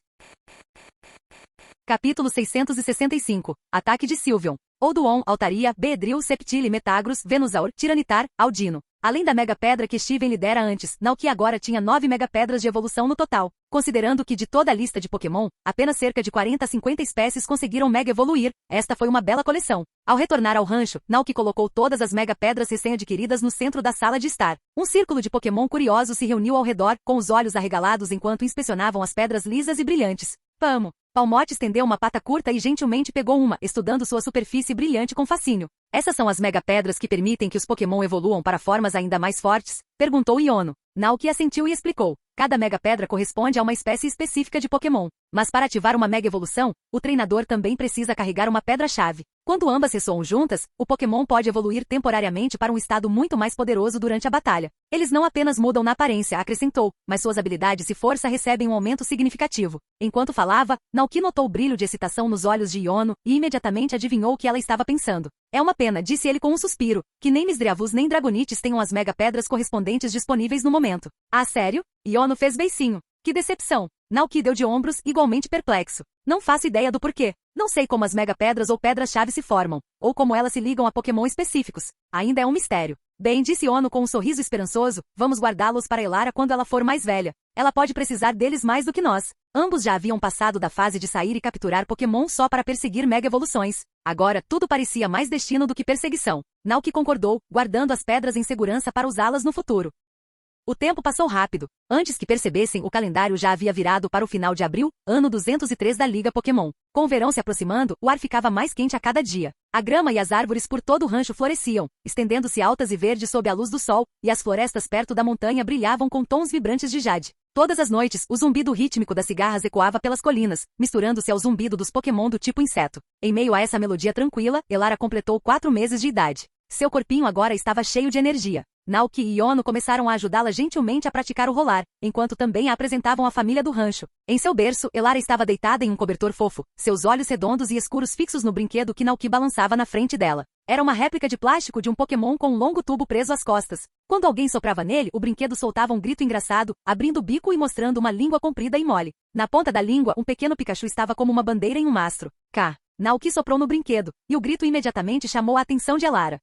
Capítulo 665. Ataque de Sylveon. Olduon, Altaria, Beedrill, Septile, Metagross, Venusaur, Tiranitar, Aldino. Além da Mega Pedra que Steven lidera antes, Naoki agora tinha 9 Mega Pedras de evolução no total. Considerando que de toda a lista de Pokémon, apenas cerca de 40 a 50 espécies conseguiram Mega evoluir, esta foi uma bela coleção. Ao retornar ao rancho, Naoki colocou todas as Mega Pedras recém-adquiridas no centro da sala de estar. Um círculo de Pokémon curiosos se reuniu ao redor, com os olhos arregalados enquanto inspecionavam as pedras lisas e brilhantes. Palmote estendeu uma pata curta e gentilmente pegou uma, estudando sua superfície brilhante com fascínio. Essas são as Mega Pedras que permitem que os Pokémon evoluam para formas ainda mais fortes? Perguntou Iono. Naoki assentiu e explicou. Cada Mega Pedra corresponde a uma espécie específica de Pokémon. Mas para ativar uma Mega Evolução, o treinador também precisa carregar uma pedra-chave. Quando ambas ressoam juntas, o Pokémon pode evoluir temporariamente para um estado muito mais poderoso durante a batalha. Eles não apenas mudam na aparência, acrescentou, mas suas habilidades e força recebem um aumento significativo. Enquanto falava, Naoki notou o brilho de excitação nos olhos de Iono e imediatamente adivinhou o que ela estava pensando. É uma pena, disse ele com um suspiro, que nem Misdreavus nem Dragonites tenham as Mega Pedras correspondentes disponíveis no momento. Ah, sério? Iono fez beicinho. Que decepção. Naoki deu de ombros, igualmente perplexo. Não faço ideia do porquê. Não sei como as Mega Pedras ou Pedras-chave se formam, ou como elas se ligam a Pokémon específicos. Ainda é um mistério. Bem, disse Iono com um sorriso esperançoso, vamos guardá-los para Elara quando ela for mais velha. Ela pode precisar deles mais do que nós. Ambos já haviam passado da fase de sair e capturar Pokémon só para perseguir Mega Evoluções. Agora, tudo parecia mais destino do que perseguição. Naoki concordou, guardando as pedras em segurança para usá-las no futuro. O tempo passou rápido. Antes que percebessem, o calendário já havia virado para o final de abril, ano 203 da Liga Pokémon. Com o verão se aproximando, o ar ficava mais quente a cada dia. A grama e as árvores por todo o rancho floresciam, estendendo-se altas e verdes sob a luz do sol, e as florestas perto da montanha brilhavam com tons vibrantes de jade. Todas as noites, o zumbido rítmico das cigarras ecoava pelas colinas, misturando-se ao zumbido dos Pokémon do tipo inseto. Em meio a essa melodia tranquila, Elara completou 4 meses de idade. Seu corpinho agora estava cheio de energia. Naoki e Iono começaram a ajudá-la gentilmente a praticar o rolar, enquanto também a apresentavam à família do rancho. Em seu berço, Elara estava deitada em um cobertor fofo, seus olhos redondos e escuros fixos no brinquedo que Naoki balançava na frente dela. Era uma réplica de plástico de um Pokémon com um longo tubo preso às costas. Quando alguém soprava nele, o brinquedo soltava um grito engraçado, abrindo o bico e mostrando uma língua comprida e mole. Na ponta da língua, um pequeno Pikachu estava como uma bandeira em um mastro. Naoki soprou no brinquedo, e o grito imediatamente chamou a atenção de Elara.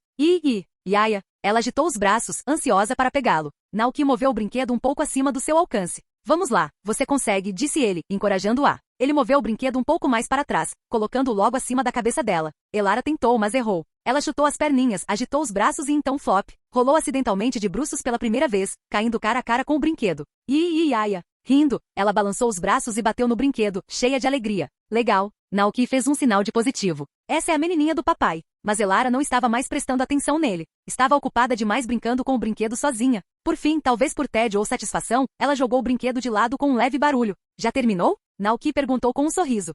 Yaya. Ela agitou os braços, ansiosa para pegá-lo. Naoki moveu o brinquedo um pouco acima do seu alcance. Vamos lá, você consegue, disse ele, encorajando-a. Ele moveu o brinquedo um pouco mais para trás, colocando-o logo acima da cabeça dela. Elara tentou, mas errou. Ela chutou as perninhas, agitou os braços e então flop. Rolou acidentalmente de bruços pela primeira vez, caindo cara a cara com o brinquedo. Yaya. Rindo, ela balançou os braços e bateu no brinquedo, cheia de alegria. Legal. Naoki fez um sinal de positivo. Essa é a menininha do papai. Mas Elara não estava mais prestando atenção nele. Estava ocupada demais brincando com o brinquedo sozinha. Por fim, talvez por tédio ou satisfação, ela jogou o brinquedo de lado com um leve barulho. Já terminou? Naoki perguntou com um sorriso.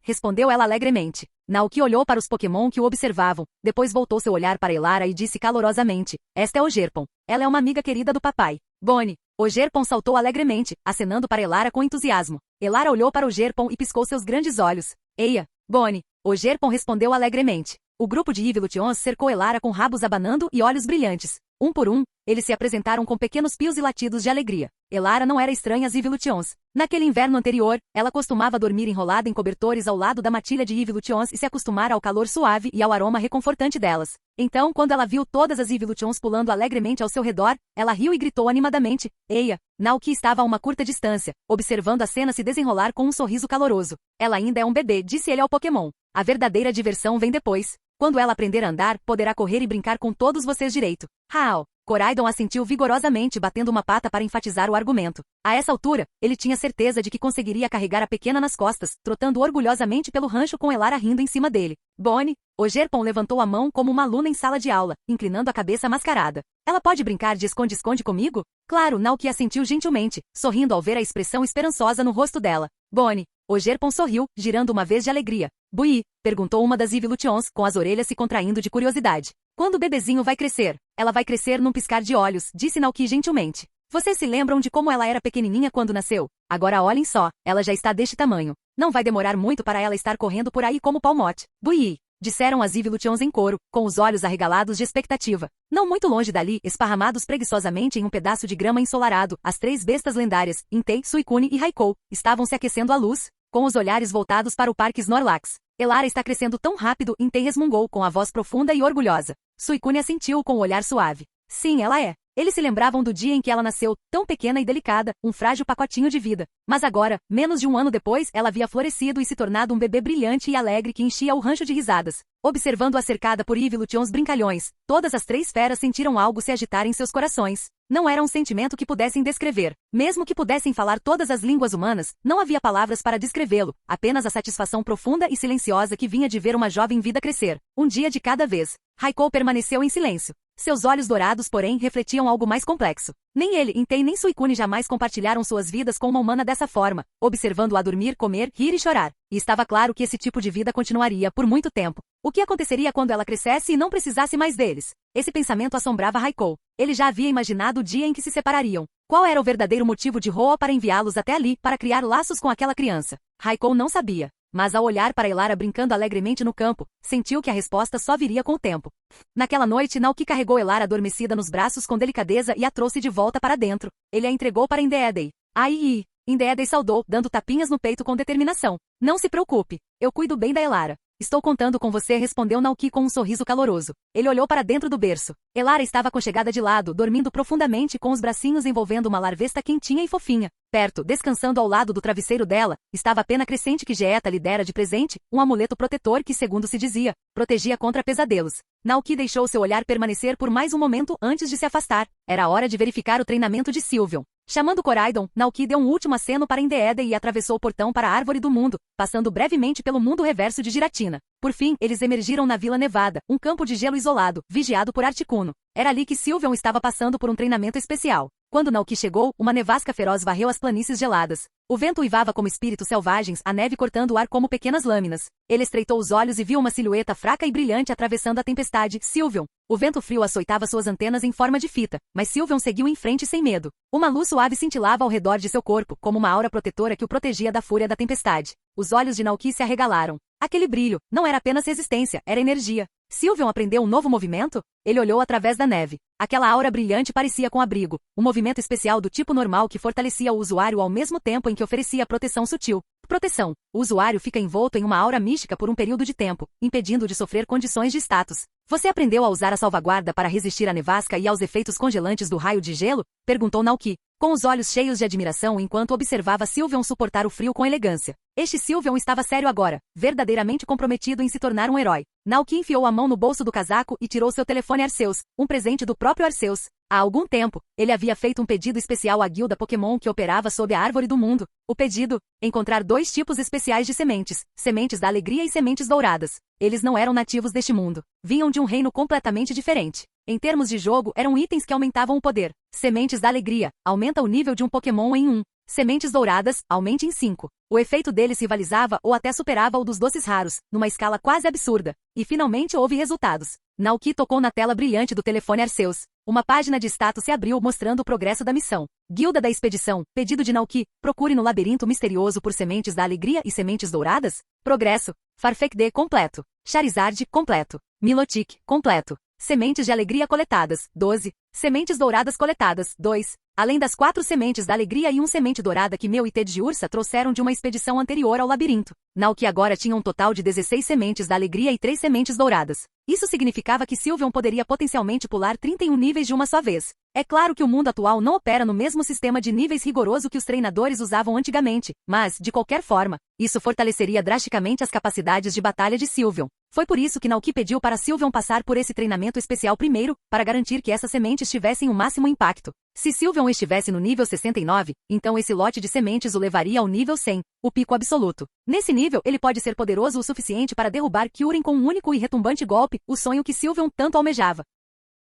Respondeu ela alegremente. Naoki olhou para os Pokémon que o observavam, depois voltou seu olhar para Elara e disse calorosamente, esta é Ogerpon. Ela é uma amiga querida do papai. Bonnie. Ogerpon saltou alegremente, acenando para Elara com entusiasmo. Elara olhou para Ogerpon e piscou seus grandes olhos. Eia, Bonnie. Ogerpon respondeu alegremente. O grupo de Evolutions cercou Elara com rabos abanando e olhos brilhantes. Um por um, eles se apresentaram com pequenos pios e latidos de alegria. Elara não era estranha às Evolutions. Naquele inverno anterior, ela costumava dormir enrolada em cobertores ao lado da matilha de Evolutions e se acostumar ao calor suave e ao aroma reconfortante delas. Então, quando ela viu todas as Evolutions pulando alegremente ao seu redor, ela riu e gritou animadamente. Eia! Naoki estava a uma curta distância, observando a cena se desenrolar com um sorriso caloroso. Ela ainda é um bebê, disse ele ao Pokémon. A verdadeira diversão vem depois. Quando ela aprender a andar, poderá correr e brincar com todos vocês direito. Hao! Coraidon assentiu vigorosamente, batendo uma pata para enfatizar o argumento. A essa altura, ele tinha certeza de que conseguiria carregar a pequena nas costas, trotando orgulhosamente pelo rancho com Elara rindo em cima dele. Bonnie! Ogerpon levantou a mão como uma aluna em sala de aula, inclinando a cabeça mascarada. Ela pode brincar de esconde-esconde comigo? Claro, Naoki assentiu gentilmente, sorrindo ao ver a expressão esperançosa no rosto dela. Bonnie! Ogerpon sorriu, girando uma vez de alegria. Bui? Perguntou uma das Evolutions, com as orelhas se contraindo de curiosidade. Quando o bebezinho vai crescer? Ela vai crescer num piscar de olhos, disse Naoki gentilmente. Vocês se lembram de como ela era pequenininha quando nasceu? Agora olhem só, ela já está deste tamanho. Não vai demorar muito para ela estar correndo por aí como Palmote. Bui! Disseram as Evolutions em coro, com os olhos arregalados de expectativa. Não muito longe dali, esparramados preguiçosamente em um pedaço de grama ensolarado, as 3 bestas lendárias, Entei, Suicune e Raikou, estavam se aquecendo à luz, com os olhares voltados para o Parque Snorlax. Elara está crescendo tão rápido, Entei resmungou com a voz profunda e orgulhosa. Suicune assentiu com o olhar suave. Sim, ela é. Eles se lembravam do dia em que ela nasceu, tão pequena e delicada, um frágil pacotinho de vida. Mas agora, menos de um ano depois, ela havia florescido e se tornado um bebê brilhante e alegre que enchia o rancho de risadas. Observando-a cercada por Ivy Lutions brincalhões, todas as três feras sentiram algo se agitar em seus corações. Não era um sentimento que pudessem descrever. Mesmo que pudessem falar todas as línguas humanas, não havia palavras para descrevê-lo, apenas a satisfação profunda e silenciosa que vinha de ver uma jovem vida crescer, um dia de cada vez. Raiko permaneceu em silêncio. Seus olhos dourados, porém, refletiam algo mais complexo. Nem ele, Entei nem Suicune jamais compartilharam suas vidas com uma humana dessa forma, observando-a dormir, comer, rir e chorar. E estava claro que esse tipo de vida continuaria por muito tempo. O que aconteceria quando ela crescesse e não precisasse mais deles? Esse pensamento assombrava Raiko. Ele já havia imaginado o dia em que se separariam. Qual era o verdadeiro motivo de Roa para enviá-los até ali para criar laços com aquela criança? Raiko não sabia. Mas ao olhar para Elara brincando alegremente no campo, sentiu que a resposta só viria com o tempo. Naquela noite, Naoki carregou Elara adormecida nos braços com delicadeza e a trouxe de volta para dentro. Ele a entregou para Indeedei. Ai! Indeedei saudou, dando tapinhas no peito com determinação. Não se preocupe, eu cuido bem da Elara. Estou contando com você, respondeu Naoki com um sorriso caloroso. Ele olhou para dentro do berço. Elara estava aconchegada de lado, dormindo profundamente com os bracinhos envolvendo uma larvesta quentinha e fofinha. Perto, descansando ao lado do travesseiro dela, estava a pena crescente que Geeta lhe dera de presente, um amuleto protetor que, segundo se dizia, protegia contra pesadelos. Naoki deixou seu olhar permanecer por mais um momento antes de se afastar. Era hora de verificar o treinamento de Sylveon. Chamando Coraidon, Naoki deu um último aceno para Indeedei e atravessou o portão para a Árvore do Mundo, passando brevemente pelo mundo reverso de Giratina. Por fim, eles emergiram na Vila Nevada, um campo de gelo isolado, vigiado por Articuno. Era ali que Sylveon estava passando por um treinamento especial. Quando Naoki chegou, uma nevasca feroz varreu as planícies geladas. O vento uivava como espíritos selvagens, a neve cortando o ar como pequenas lâminas. Ele estreitou os olhos e viu uma silhueta fraca e brilhante atravessando a tempestade, Sylveon. O vento frio açoitava suas antenas em forma de fita, mas Sylveon seguiu em frente sem medo. Uma luz suave cintilava ao redor de seu corpo, como uma aura protetora que o protegia da fúria da tempestade. Os olhos de Naoki se arregalaram. Aquele brilho não era apenas resistência, era energia. Sylveon aprendeu um novo movimento? Ele olhou através da neve. Aquela aura brilhante parecia com abrigo, um movimento especial do tipo normal que fortalecia o usuário ao mesmo tempo em que oferecia proteção sutil. Proteção. O usuário fica envolto em uma aura mística por um período de tempo, impedindo de sofrer condições de status. Você aprendeu a usar a salvaguarda para resistir à nevasca e aos efeitos congelantes do raio de gelo? Perguntou Naoki, com os olhos cheios de admiração enquanto observava Sylveon suportar o frio com elegância. Este Sylveon estava sério agora, verdadeiramente comprometido em se tornar um herói. Naoki enfiou a mão no bolso do casaco e tirou seu telefone Arceus, um presente do próprio Arceus. Há algum tempo, ele havia feito um pedido especial à guilda Pokémon que operava sob a Árvore do Mundo. O pedido? Encontrar 2 tipos especiais de sementes, sementes da alegria e sementes douradas. Eles não eram nativos deste mundo. Vinham de um reino completamente diferente. Em termos de jogo, eram itens que aumentavam o poder. Sementes da alegria, aumenta o nível de um Pokémon em 1. Sementes douradas, aumente em 5. O efeito deles rivalizava ou até superava o dos doces raros, numa escala quase absurda. E finalmente houve resultados. Naoki tocou na tela brilhante do telefone Arceus. Uma página de status se abriu mostrando o progresso da missão. Guilda da Expedição, pedido de Naoki, procure no labirinto misterioso por sementes da alegria e sementes douradas. Progresso. Farfetch'd completo. Charizard completo. Milotic completo. Sementes de alegria coletadas, 12. Sementes douradas coletadas, 2. Além das 4 sementes da alegria e 1 semente dourada que Meu e Ted de Ursa trouxeram de uma expedição anterior ao labirinto. Naoki agora tinha um total de 16 sementes da alegria e 3 sementes douradas. Isso significava que Sylveon poderia potencialmente pular 31 níveis de uma só vez. É claro que o mundo atual não opera no mesmo sistema de níveis rigoroso que os treinadores usavam antigamente, mas, de qualquer forma, isso fortaleceria drasticamente as capacidades de batalha de Sylveon. Foi por isso que Naoki pediu para Sylveon passar por esse treinamento especial primeiro, para garantir que essas sementes tivessem o máximo impacto. Se Sylveon estivesse no nível 69, então esse lote de sementes o levaria ao nível 100, o pico absoluto. Nesse nível, ele pode ser poderoso o suficiente para derrubar Kyurem com um único e retumbante golpe, o sonho que Sylveon tanto almejava.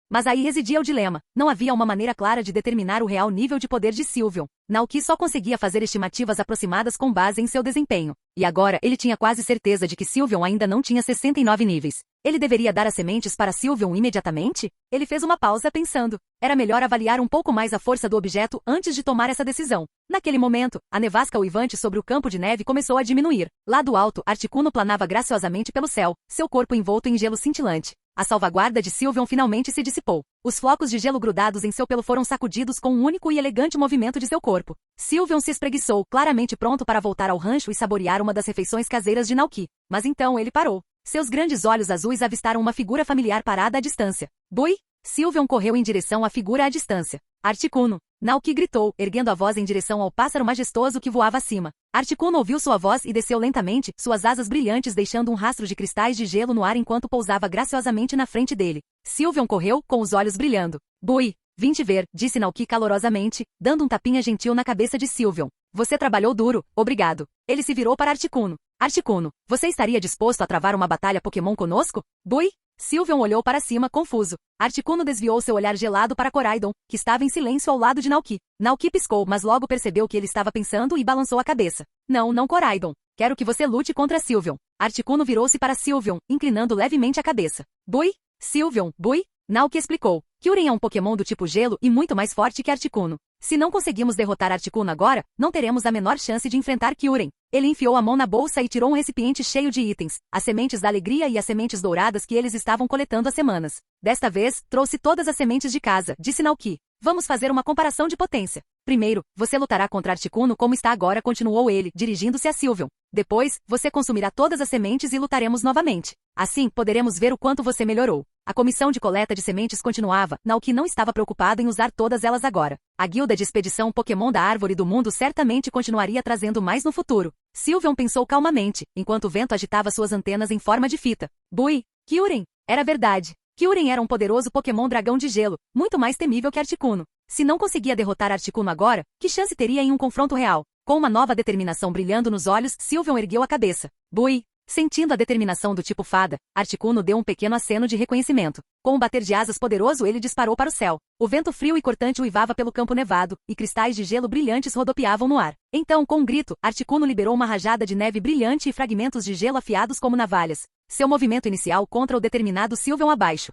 Mas aí residia o dilema. Não havia uma maneira clara de determinar o real nível de poder de Sylveon. Naoki só conseguia fazer estimativas aproximadas com base em seu desempenho. E agora, ele tinha quase certeza de que Sylveon ainda não tinha 69 níveis. Ele deveria dar as sementes para Sylveon imediatamente? Ele fez uma pausa pensando. Era melhor avaliar um pouco mais a força do objeto antes de tomar essa decisão. Naquele momento, a nevasca uivante sobre o campo de neve começou a diminuir. Lá do alto, Articuno planava graciosamente pelo céu, seu corpo envolto em gelo cintilante. A salvaguarda de Sylveon finalmente se dissipou. Os flocos de gelo grudados em seu pelo foram sacudidos com um único e elegante movimento de seu corpo. Sylveon se espreguiçou, claramente pronto para voltar ao rancho e saborear uma das refeições caseiras de Naoki. Mas então ele parou. Seus grandes olhos azuis avistaram uma figura familiar parada à distância. Bui! Sylveon correu em direção à figura à distância. Articuno. Naoki gritou, erguendo a voz em direção ao pássaro majestoso que voava acima. Articuno ouviu sua voz e desceu lentamente, suas asas brilhantes deixando um rastro de cristais de gelo no ar enquanto pousava graciosamente na frente dele. Sylveon correu, com os olhos brilhando. Bui! Vim te ver, disse Naoki calorosamente, dando um tapinha gentil na cabeça de Sylveon. Você trabalhou duro, obrigado. Ele se virou para Articuno. Articuno, você estaria disposto a travar uma batalha Pokémon conosco? Bui? Sylveon olhou para cima, confuso. Articuno desviou seu olhar gelado para Koraidon, que estava em silêncio ao lado de Naoki. Naoki piscou, mas logo percebeu o que ele estava pensando e balançou a cabeça. Não, Koraidon. Quero que você lute contra Sylveon. Articuno virou-se para Sylveon, inclinando levemente a cabeça. Bui? Sylveon, Bui? Naoki explicou. Kyurem é um Pokémon do tipo gelo e muito mais forte que Articuno. Se não conseguimos derrotar Articuno agora, não teremos a menor chance de enfrentar Kyurem. Ele enfiou a mão na bolsa e tirou um recipiente cheio de itens, as sementes da alegria e as sementes douradas que eles estavam coletando há semanas. Desta vez, trouxe todas as sementes de casa, disse Naoki. Vamos fazer uma comparação de potência. Primeiro, você lutará contra Articuno como está agora, continuou ele, dirigindo-se a Sylveon. Depois, você consumirá todas as sementes e lutaremos novamente. Assim, poderemos ver o quanto você melhorou. A comissão de coleta de sementes continuava, Naoki não estava preocupado em usar todas elas agora. A guilda de expedição Pokémon da Árvore do Mundo certamente continuaria trazendo mais no futuro. Sylveon pensou calmamente, enquanto o vento agitava suas antenas em forma de fita. Bui! Kyurem! Era verdade. Kyurem era um poderoso Pokémon dragão de gelo, muito mais temível que Articuno. Se não conseguia derrotar Articuno agora, que chance teria em um confronto real? Com uma nova determinação brilhando nos olhos, Sylveon ergueu a cabeça. Bui! Sentindo a determinação do tipo fada, Articuno deu um pequeno aceno de reconhecimento. Com um bater de asas poderoso ele disparou para o céu. O vento frio e cortante uivava pelo campo nevado, e cristais de gelo brilhantes rodopiavam no ar. Então, com um grito, Articuno liberou uma rajada de neve brilhante e fragmentos de gelo afiados como navalhas. Seu movimento inicial contra o determinado Sylveon abaixo.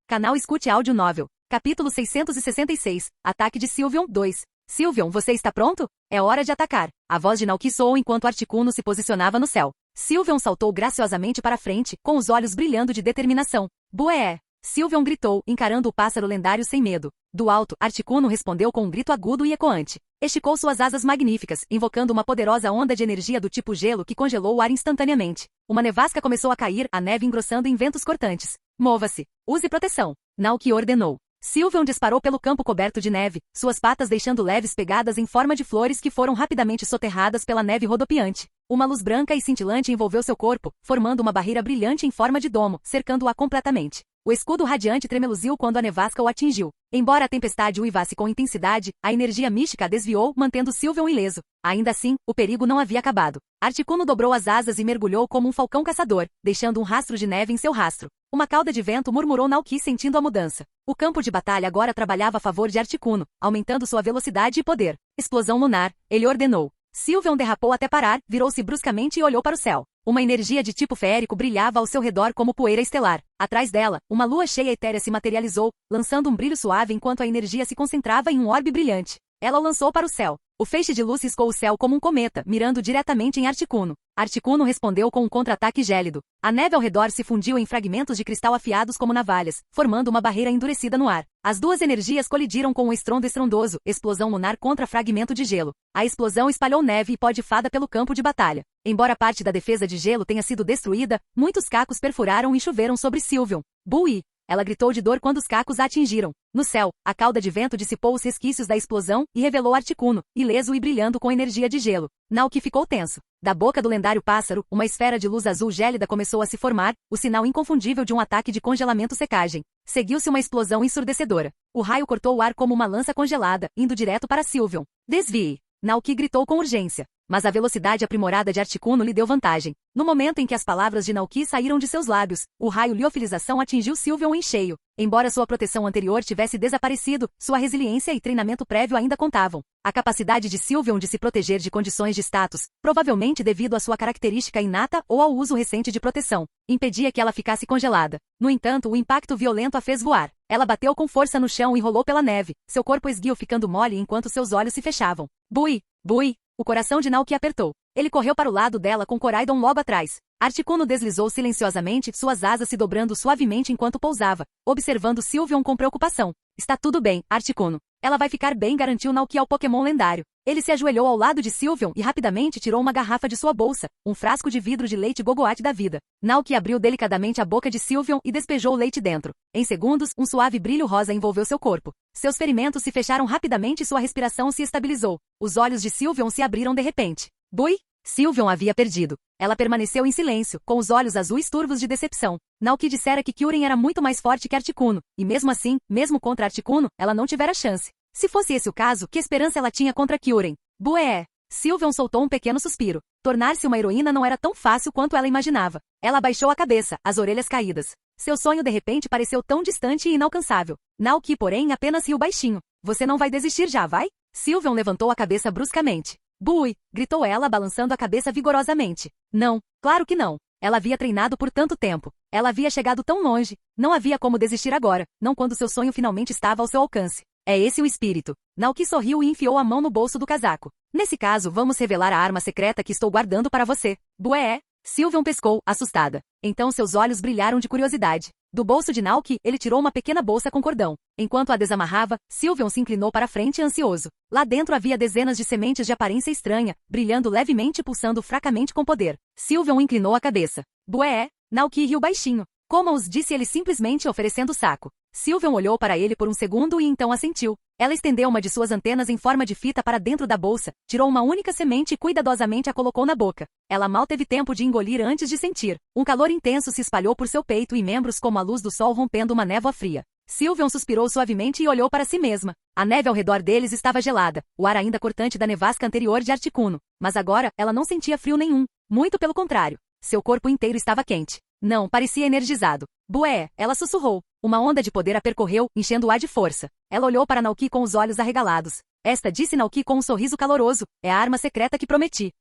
Canal Escute Áudio Novel. Capítulo 666. Ataque de Sylveon 2. Sylveon, você está pronto? É hora de atacar. A voz de Naoki soou enquanto Articuno se posicionava no céu. Sylveon saltou graciosamente para frente, com os olhos brilhando de determinação. Bué! Sylveon gritou, encarando o pássaro lendário sem medo. Do alto, Articuno respondeu com um grito agudo e ecoante. Esticou suas asas magníficas, invocando uma poderosa onda de energia do tipo gelo que congelou o ar instantaneamente. Uma nevasca começou a cair, a neve engrossando em ventos cortantes. Mova-se. Use proteção. Naoki ordenou. Sylveon disparou pelo campo coberto de neve, suas patas deixando leves pegadas em forma de flores que foram rapidamente soterradas pela neve rodopiante. Uma luz branca e cintilante envolveu seu corpo, formando uma barreira brilhante em forma de domo, cercando-a completamente. O escudo radiante tremeluziu quando a nevasca o atingiu. Embora a tempestade uivasse com intensidade, a energia mística a desviou, mantendo Sylveon ileso. Ainda assim, o perigo não havia acabado. Articuno dobrou as asas e mergulhou como um falcão caçador, deixando um rastro de neve em seu rastro. Uma cauda de vento murmurou Naoki sentindo a mudança. O campo de batalha agora trabalhava a favor de Articuno, aumentando sua velocidade e poder. Explosão lunar, ele ordenou. Sylveon derrapou até parar, virou-se bruscamente e olhou para o céu. Uma energia de tipo feérico brilhava ao seu redor como poeira estelar. Atrás dela, uma lua cheia etérea se materializou, lançando um brilho suave enquanto a energia se concentrava em um orbe brilhante. Ela o lançou para o céu. O feixe de luz riscou o céu como um cometa, mirando diretamente em Articuno. Articuno respondeu com um contra-ataque gélido. A neve ao redor se fundiu em fragmentos de cristal afiados como navalhas, formando uma barreira endurecida no ar. As duas energias colidiram com um estrondo estrondoso, explosão lunar contra fragmento de gelo. A explosão espalhou neve e pó de fada pelo campo de batalha. Embora parte da defesa de gelo tenha sido destruída, muitos cacos perfuraram e choveram sobre Sylveon. Bui! Ela gritou de dor quando os cacos a atingiram. No céu, a cauda de vento dissipou os resquícios da explosão e revelou Articuno, ileso e brilhando com energia de gelo. Naoki ficou tenso. Da boca do lendário pássaro, uma esfera de luz azul gélida começou a se formar, o sinal inconfundível de um ataque de congelamento-secagem. Seguiu-se uma explosão ensurdecedora. O raio cortou o ar como uma lança congelada, indo direto para Sylveon. Desvie! Naoki gritou com urgência. Mas a velocidade aprimorada de Articuno lhe deu vantagem. No momento em que as palavras de Naoki saíram de seus lábios, o raio liofilização atingiu Sylveon em cheio. Embora sua proteção anterior tivesse desaparecido, sua resiliência e treinamento prévio ainda contavam. A capacidade de Sylveon de se proteger de condições de status, provavelmente devido à sua característica inata ou ao uso recente de proteção, impedia que ela ficasse congelada. No entanto, o impacto violento a fez voar. Ela bateu com força no chão e rolou pela neve, seu corpo esguio ficando mole enquanto seus olhos se fechavam. Bui! Bui! O coração de Naoki apertou. Ele correu para o lado dela com Koraidon logo atrás. Articuno deslizou silenciosamente, suas asas se dobrando suavemente enquanto pousava, observando Sylveon com preocupação. Está tudo bem, Articuno. Ela vai ficar bem, garantiu Naoki ao Pokémon lendário. Ele se ajoelhou ao lado de Sylveon e rapidamente tirou uma garrafa de sua bolsa, um frasco de vidro de leite Gogoat da vida. Naoki abriu delicadamente a boca de Sylveon e despejou o leite dentro. Em segundos, um suave brilho rosa envolveu seu corpo. Seus ferimentos se fecharam rapidamente e sua respiração se estabilizou. Os olhos de Sylveon se abriram de repente. Bui! Sylveon havia perdido. Ela permaneceu em silêncio, com os olhos azuis turvos de decepção. Naoki dissera que Kyurem era muito mais forte que Articuno, e mesmo assim, mesmo contra Articuno, ela não tivera chance. Se fosse esse o caso, que esperança ela tinha contra Kyurem? Bué! Sylveon soltou um pequeno suspiro. Tornar-se uma heroína não era tão fácil quanto ela imaginava. Ela abaixou a cabeça, as orelhas caídas. Seu sonho de repente pareceu tão distante e inalcançável. Naoki, porém, apenas riu baixinho. Você não vai desistir já, vai? Sylveon levantou a cabeça bruscamente. Bui! Gritou ela, balançando a cabeça vigorosamente. Não, claro que não. Ela havia treinado por tanto tempo. Ela havia chegado tão longe. Não havia como desistir agora, não quando seu sonho finalmente estava ao seu alcance. É esse o espírito. Naoki sorriu e enfiou a mão no bolso do casaco. Nesse caso, vamos revelar a arma secreta que estou guardando para você. Bué! Sylveon pescou, assustada. Então seus olhos brilharam de curiosidade. Do bolso de Naoki, ele tirou uma pequena bolsa com cordão. Enquanto a desamarrava, Sylveon se inclinou para frente ansioso. Lá dentro havia dezenas de sementes de aparência estranha, brilhando levemente e pulsando fracamente com poder. Sylveon inclinou a cabeça. Bué! Naoki riu baixinho. Coma-os, disse ele simplesmente oferecendo o saco. Sylveon olhou para ele por um segundo e então assentiu. Ela estendeu uma de suas antenas em forma de fita para dentro da bolsa, tirou uma única semente e cuidadosamente a colocou na boca. Ela mal teve tempo de engolir antes de sentir. Um calor intenso se espalhou por seu peito e membros como a luz do sol rompendo uma névoa fria. Sylveon suspirou suavemente e olhou para si mesma. A neve ao redor deles estava gelada, o ar ainda cortante da nevasca anterior de Articuno. Mas agora, ela não sentia frio nenhum. Muito pelo contrário. Seu corpo inteiro estava quente. Não, parecia energizado. Bué! Ela sussurrou. Uma onda de poder a percorreu, enchendo o ar de força. Ela olhou para Naoki com os olhos arregalados. Esta, disse Naoki com um sorriso caloroso, é a arma secreta que prometi.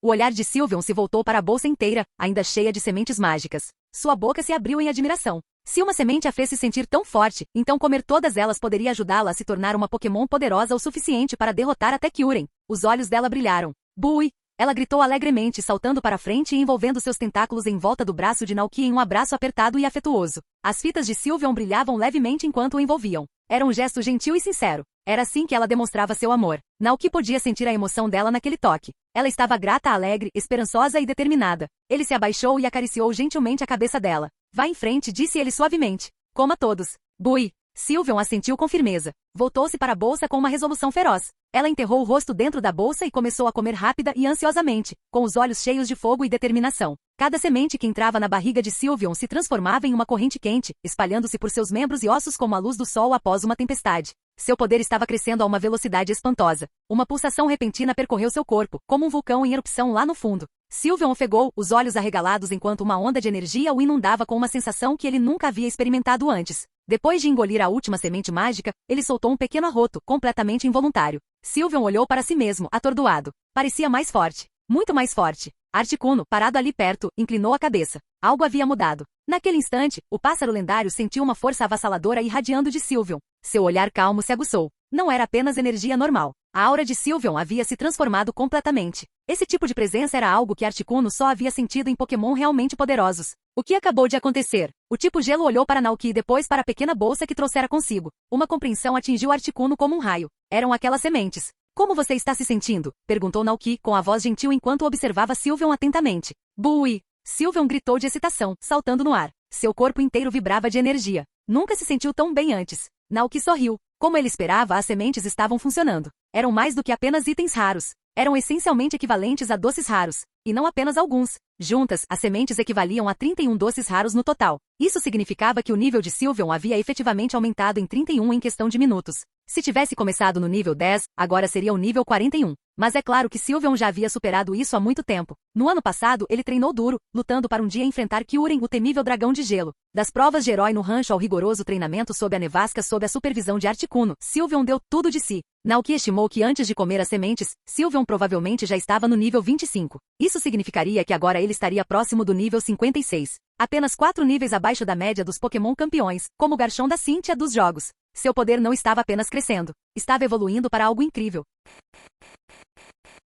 O olhar de Sylveon se voltou para a bolsa inteira, ainda cheia de sementes mágicas. Sua boca se abriu em admiração. Se uma semente a fez se sentir tão forte, então comer todas elas poderia ajudá-la a se tornar uma Pokémon poderosa o suficiente para derrotar até Kyurem. Os olhos dela brilharam. Bui! Ela gritou alegremente, saltando para frente e envolvendo seus tentáculos em volta do braço de Naoki em um abraço apertado e afetuoso. As fitas de Sylveon brilhavam levemente enquanto o envolviam. Era um gesto gentil e sincero. Era assim que ela demonstrava seu amor. Naoki podia sentir a emoção dela naquele toque. Ela estava grata, alegre, esperançosa e determinada. Ele se abaixou e acariciou gentilmente a cabeça dela. Vá em frente, disse ele suavemente. Coma todos. Bui! Sylveon assentiu com firmeza. Voltou-se para a bolsa com uma resolução feroz. Ela enterrou o rosto dentro da bolsa e começou a comer rápida e ansiosamente, com os olhos cheios de fogo e determinação. Cada semente que entrava na barriga de Sylveon se transformava em uma corrente quente, espalhando-se por seus membros e ossos como a luz do sol após uma tempestade. Seu poder estava crescendo a uma velocidade espantosa. Uma pulsação repentina percorreu seu corpo, como um vulcão em erupção lá no fundo. Sylveon ofegou, os olhos arregalados enquanto uma onda de energia o inundava com uma sensação que ele nunca havia experimentado antes. Depois de engolir a última semente mágica, ele soltou um pequeno arroto, completamente involuntário. Sylveon olhou para si mesmo, atordoado. Parecia mais forte. Muito mais forte. Articuno, parado ali perto, inclinou a cabeça. Algo havia mudado. Naquele instante, o pássaro lendário sentiu uma força avassaladora irradiando de Sylveon. Seu olhar calmo se aguçou. Não era apenas energia normal. A aura de Sylveon havia se transformado completamente. Esse tipo de presença era algo que Articuno só havia sentido em Pokémon realmente poderosos. O que acabou de acontecer? O tipo gelo olhou para Naoki e depois para a pequena bolsa que trouxera consigo. Uma compreensão atingiu Articuno como um raio. Eram aquelas sementes. Como você está se sentindo? Perguntou Naoki com a voz gentil enquanto observava Sylveon atentamente. Bui! Sylveon gritou de excitação, saltando no ar. Seu corpo inteiro vibrava de energia. Nunca se sentiu tão bem antes. Naoki sorriu. Como ele esperava, as sementes estavam funcionando. Eram mais do que apenas itens raros. Eram essencialmente equivalentes a doces raros. E não apenas alguns. Juntas, as sementes equivaliam a 31 doces raros no total. Isso significava que o nível de Sylveon havia efetivamente aumentado em 31 em questão de minutos. Se tivesse começado no nível 10, agora seria o nível 41. Mas é claro que Sylveon já havia superado isso há muito tempo. No ano passado, ele treinou duro, lutando para um dia enfrentar Kyurem, o temível dragão de gelo. Das provas de herói no rancho ao rigoroso treinamento sob a nevasca sob a supervisão de Articuno, Sylveon deu tudo de si. Naoki estimou que antes de comer as sementes, Sylveon provavelmente já estava no nível 25. Isso significaria que agora ele estaria próximo do nível 56. Apenas 4 níveis abaixo da média dos Pokémon campeões, como o Garchomp da Cynthia dos jogos. Seu poder não estava apenas crescendo. Estava evoluindo para algo incrível.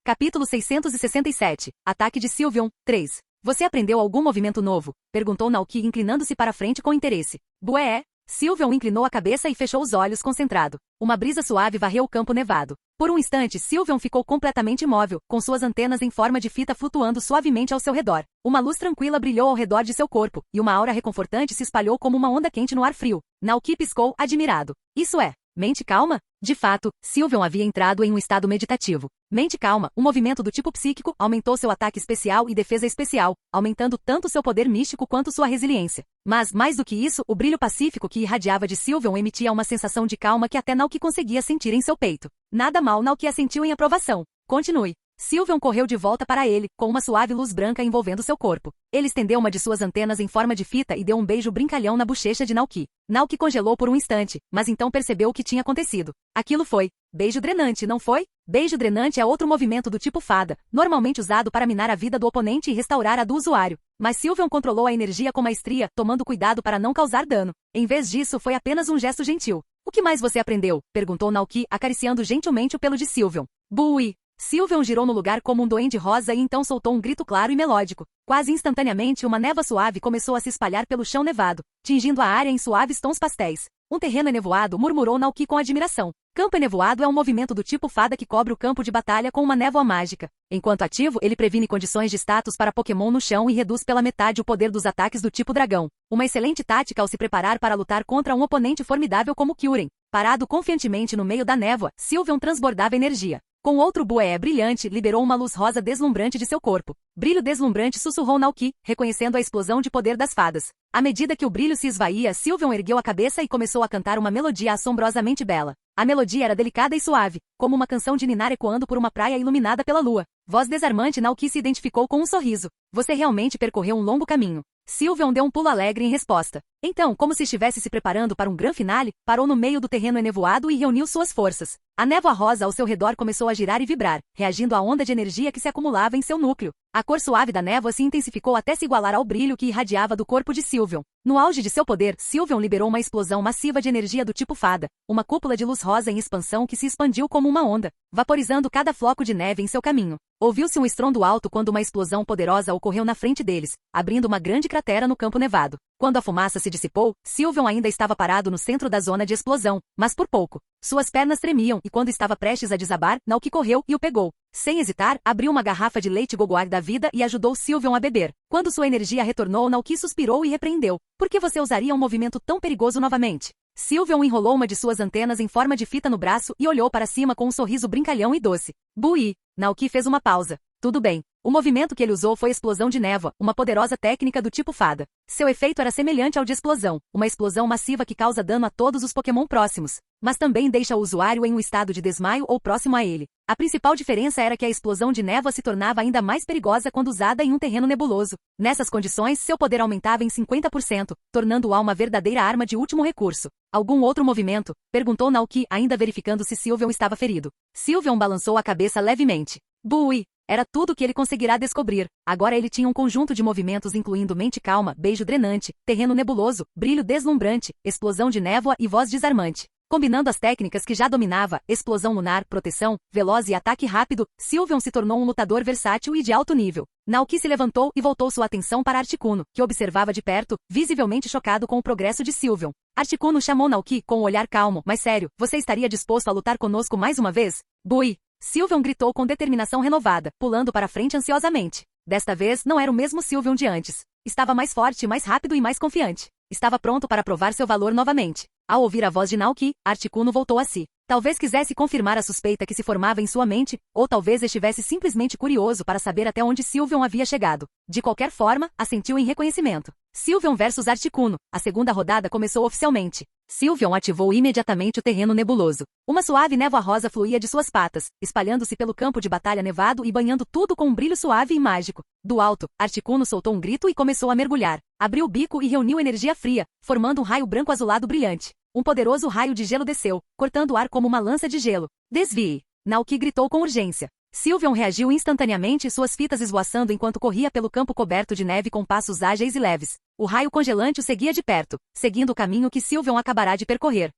Capítulo 667. Ataque de Sylveon, 3. Você aprendeu algum movimento novo? Perguntou Naoki inclinando-se para frente com interesse. Bué! Sylveon inclinou a cabeça e fechou os olhos concentrado. Uma brisa suave varreu o campo nevado. Por um instante, Sylveon ficou completamente imóvel, com suas antenas em forma de fita flutuando suavemente ao seu redor. Uma luz tranquila brilhou ao redor de seu corpo, e uma aura reconfortante se espalhou como uma onda quente no ar frio. Naoki piscou, admirado. Isso é mente calma? De fato, Sylveon havia entrado em um estado meditativo. Mente calma, um movimento do tipo psíquico, aumentou seu ataque especial e defesa especial, aumentando tanto seu poder místico quanto sua resiliência. Mas, mais do que isso, o brilho pacífico que irradiava de Sylveon emitia uma sensação de calma que até Naoki conseguia sentir em seu peito. Nada mal, Naoki assentiu em aprovação. Continue. Sylveon correu de volta para ele, com uma suave luz branca envolvendo seu corpo. Ele estendeu uma de suas antenas em forma de fita e deu um beijo brincalhão na bochecha de Naoki. Naoki congelou por um instante, mas então percebeu o que tinha acontecido. Aquilo foi beijo drenante, não foi? Beijo drenante é outro movimento do tipo fada, normalmente usado para minar a vida do oponente e restaurar a do usuário. Mas Sylveon controlou a energia com maestria, tomando cuidado para não causar dano. Em vez disso, foi apenas um gesto gentil. O que mais você aprendeu? Perguntou Naoki, acariciando gentilmente o pelo de Sylveon. Bui! Sylveon girou no lugar como um duende rosa e então soltou um grito claro e melódico. Quase instantaneamente, uma névoa suave começou a se espalhar pelo chão nevado, tingindo a área em suaves tons pastéis. Um terreno enevoado, murmurou Naoki com admiração. Campo enevoado é um movimento do tipo fada que cobre o campo de batalha com uma névoa mágica. Enquanto ativo, ele previne condições de status para Pokémon no chão e reduz pela metade o poder dos ataques do tipo dragão. Uma excelente tática ao se preparar para lutar contra um oponente formidável como Kyurem. Parado confiantemente no meio da névoa, Sylveon transbordava energia. Com outro bué brilhante, liberou uma luz rosa deslumbrante de seu corpo. Brilho deslumbrante, sussurrou Naoki, reconhecendo a explosão de poder das fadas. À medida que o brilho se esvaía, Sylveon ergueu a cabeça e começou a cantar uma melodia assombrosamente bela. A melodia era delicada e suave, como uma canção de ninar ecoando por uma praia iluminada pela lua. Voz desarmante, Naoki se identificou com um sorriso. Você realmente percorreu um longo caminho. Sylveon deu um pulo alegre em resposta. Então, como se estivesse se preparando para um grande finale, parou no meio do terreno enevoado e reuniu suas forças. A névoa rosa ao seu redor começou a girar e vibrar, reagindo à onda de energia que se acumulava em seu núcleo. A cor suave da névoa se intensificou até se igualar ao brilho que irradiava do corpo de Sylveon. No auge de seu poder, Sylveon liberou uma explosão massiva de energia do tipo fada, uma cúpula de luz rosa em expansão que se expandiu como uma onda, vaporizando cada floco de neve em seu caminho. Ouviu-se um estrondo alto quando uma explosão poderosa ocorreu na frente deles, abrindo uma grande cratera no campo nevado. Quando a fumaça se dissipou, Sylveon ainda estava parado no centro da zona de explosão, mas por pouco. Suas pernas tremiam e quando estava prestes a desabar, Naoki correu e o pegou. Sem hesitar, abriu uma garrafa de leite gogoar da vida e ajudou Sylveon a beber. Quando sua energia retornou, Naoki suspirou e repreendeu. Por que você usaria um movimento tão perigoso novamente? Sylveon enrolou uma de suas antenas em forma de fita no braço e olhou para cima com um sorriso brincalhão e doce. Bui! Naoki fez uma pausa. Tudo bem. O movimento que ele usou foi explosão de névoa, uma poderosa técnica do tipo fada. Seu efeito era semelhante ao de explosão, uma explosão massiva que causa dano a todos os Pokémon próximos, mas também deixa o usuário em um estado de desmaio ou próximo a ele. A principal diferença era que a explosão de névoa se tornava ainda mais perigosa quando usada em um terreno nebuloso. Nessas condições, seu poder aumentava em 50%, tornando-o uma verdadeira arma de último recurso. Algum outro movimento? Perguntou Naoki, ainda verificando se Sylveon estava ferido. Sylveon balançou a cabeça levemente. Bui! Era tudo o que ele conseguirá descobrir. Agora ele tinha um conjunto de movimentos incluindo mente calma, beijo drenante, terreno nebuloso, brilho deslumbrante, explosão de névoa e voz desarmante. Combinando as técnicas que já dominava, explosão lunar, proteção, veloz e ataque rápido, Sylveon se tornou um lutador versátil e de alto nível. Naoki se levantou e voltou sua atenção para Articuno, que observava de perto, visivelmente chocado com o progresso de Sylveon. Articuno chamou Naoki com um olhar calmo, mas sério, você estaria disposto a lutar conosco mais uma vez? Bui! Sylveon gritou com determinação renovada, pulando para frente ansiosamente. Desta vez, não era o mesmo Sylveon de antes. Estava mais forte, mais rápido e mais confiante. Estava pronto para provar seu valor novamente. Ao ouvir a voz de Naoki, Articuno voltou a si. Talvez quisesse confirmar a suspeita que se formava em sua mente, ou talvez estivesse simplesmente curioso para saber até onde Sylveon havia chegado. De qualquer forma, assentiu em reconhecimento. Sylveon versus Articuno. A segunda rodada começou oficialmente. Sylveon ativou imediatamente o terreno nebuloso. Uma suave névoa rosa fluía de suas patas, espalhando-se pelo campo de batalha nevado e banhando tudo com um brilho suave e mágico. Do alto, Articuno soltou um grito e começou a mergulhar. Abriu o bico e reuniu energia fria, formando um raio branco azulado brilhante. Um poderoso raio de gelo desceu, cortando o ar como uma lança de gelo. Desvie! Naoki gritou com urgência. Sylveon reagiu instantaneamente, suas fitas esvoaçando enquanto corria pelo campo coberto de neve com passos ágeis e leves. O raio congelante o seguia de perto, seguindo o caminho que Sylveon acabará de percorrer.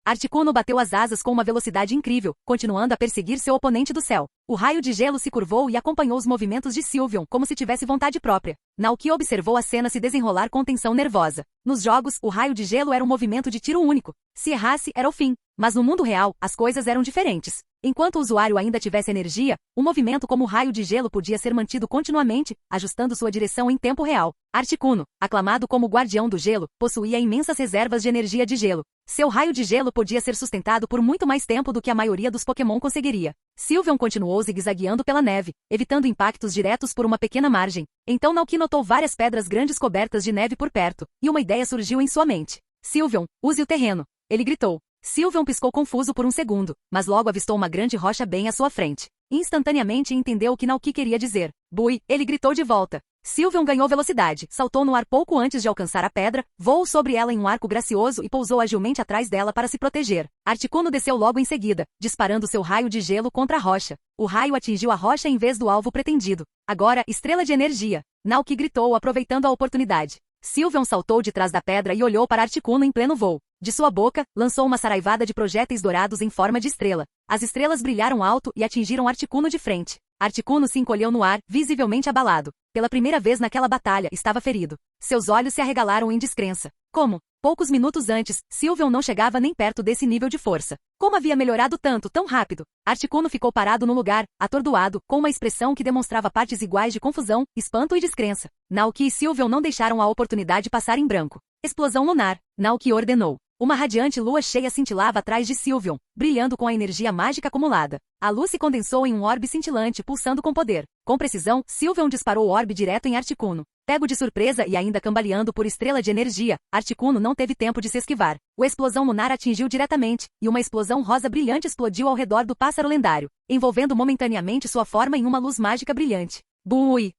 Articuno bateu as asas com uma velocidade incrível, continuando a perseguir seu oponente do céu. O raio de gelo se curvou e acompanhou os movimentos de Sylveon como se tivesse vontade própria. Naoki observou a cena se desenrolar com tensão nervosa. Nos jogos, o raio de gelo era um movimento de tiro único. Se errasse, era o fim. Mas no mundo real, as coisas eram diferentes. Enquanto o usuário ainda tivesse energia, um movimento como o raio de gelo podia ser mantido continuamente, ajustando sua direção em tempo real. Articuno, aclamado como o guardião do gelo, possuía imensas reservas de energia de gelo. Seu raio de gelo podia ser sustentado por muito mais tempo do que a maioria dos Pokémon conseguiria. Sylveon continuou zigue-zagueando pela neve, evitando impactos diretos por uma pequena margem. Então Naoki notou várias pedras grandes cobertas de neve por perto, e uma ideia surgiu em sua mente. Sylveon, use o terreno. Ele gritou. Sylveon piscou confuso por um segundo, mas logo avistou uma grande rocha bem à sua frente. Instantaneamente entendeu o que Naoki queria dizer. Bui, ele gritou de volta. Sylveon ganhou velocidade, saltou no ar pouco antes de alcançar a pedra, voou sobre ela em um arco gracioso e pousou agilmente atrás dela para se proteger. Articuno desceu logo em seguida, disparando seu raio de gelo contra a rocha. O raio atingiu a rocha em vez do alvo pretendido. Agora, estrela de energia. Naoki gritou, aproveitando a oportunidade. Sylveon saltou de trás da pedra e olhou para Articuno em pleno voo. De sua boca, lançou uma saraivada de projéteis dourados em forma de estrela. As estrelas brilharam alto e atingiram Articuno de frente. Articuno se encolheu no ar, visivelmente abalado. Pela primeira vez naquela batalha, estava ferido. Seus olhos se arregalaram em descrença. Como? Poucos minutos antes, Sylveon não chegava nem perto desse nível de força. Como havia melhorado tanto, tão rápido? Articuno ficou parado no lugar, atordoado, com uma expressão que demonstrava partes iguais de confusão, espanto e descrença. Naoki e Sylveon não deixaram a oportunidade passar em branco. Explosão lunar. Naoki ordenou. Uma radiante lua cheia cintilava atrás de Sylveon, brilhando com a energia mágica acumulada. A luz se condensou em um orbe cintilante, pulsando com poder. Com precisão, Sylveon disparou o orbe direto em Articuno. Pego de surpresa e ainda cambaleando por estrela de energia, Articuno não teve tempo de se esquivar. A explosão lunar atingiu diretamente, e uma explosão rosa brilhante explodiu ao redor do pássaro lendário, envolvendo momentaneamente sua forma em uma luz mágica brilhante. Bui!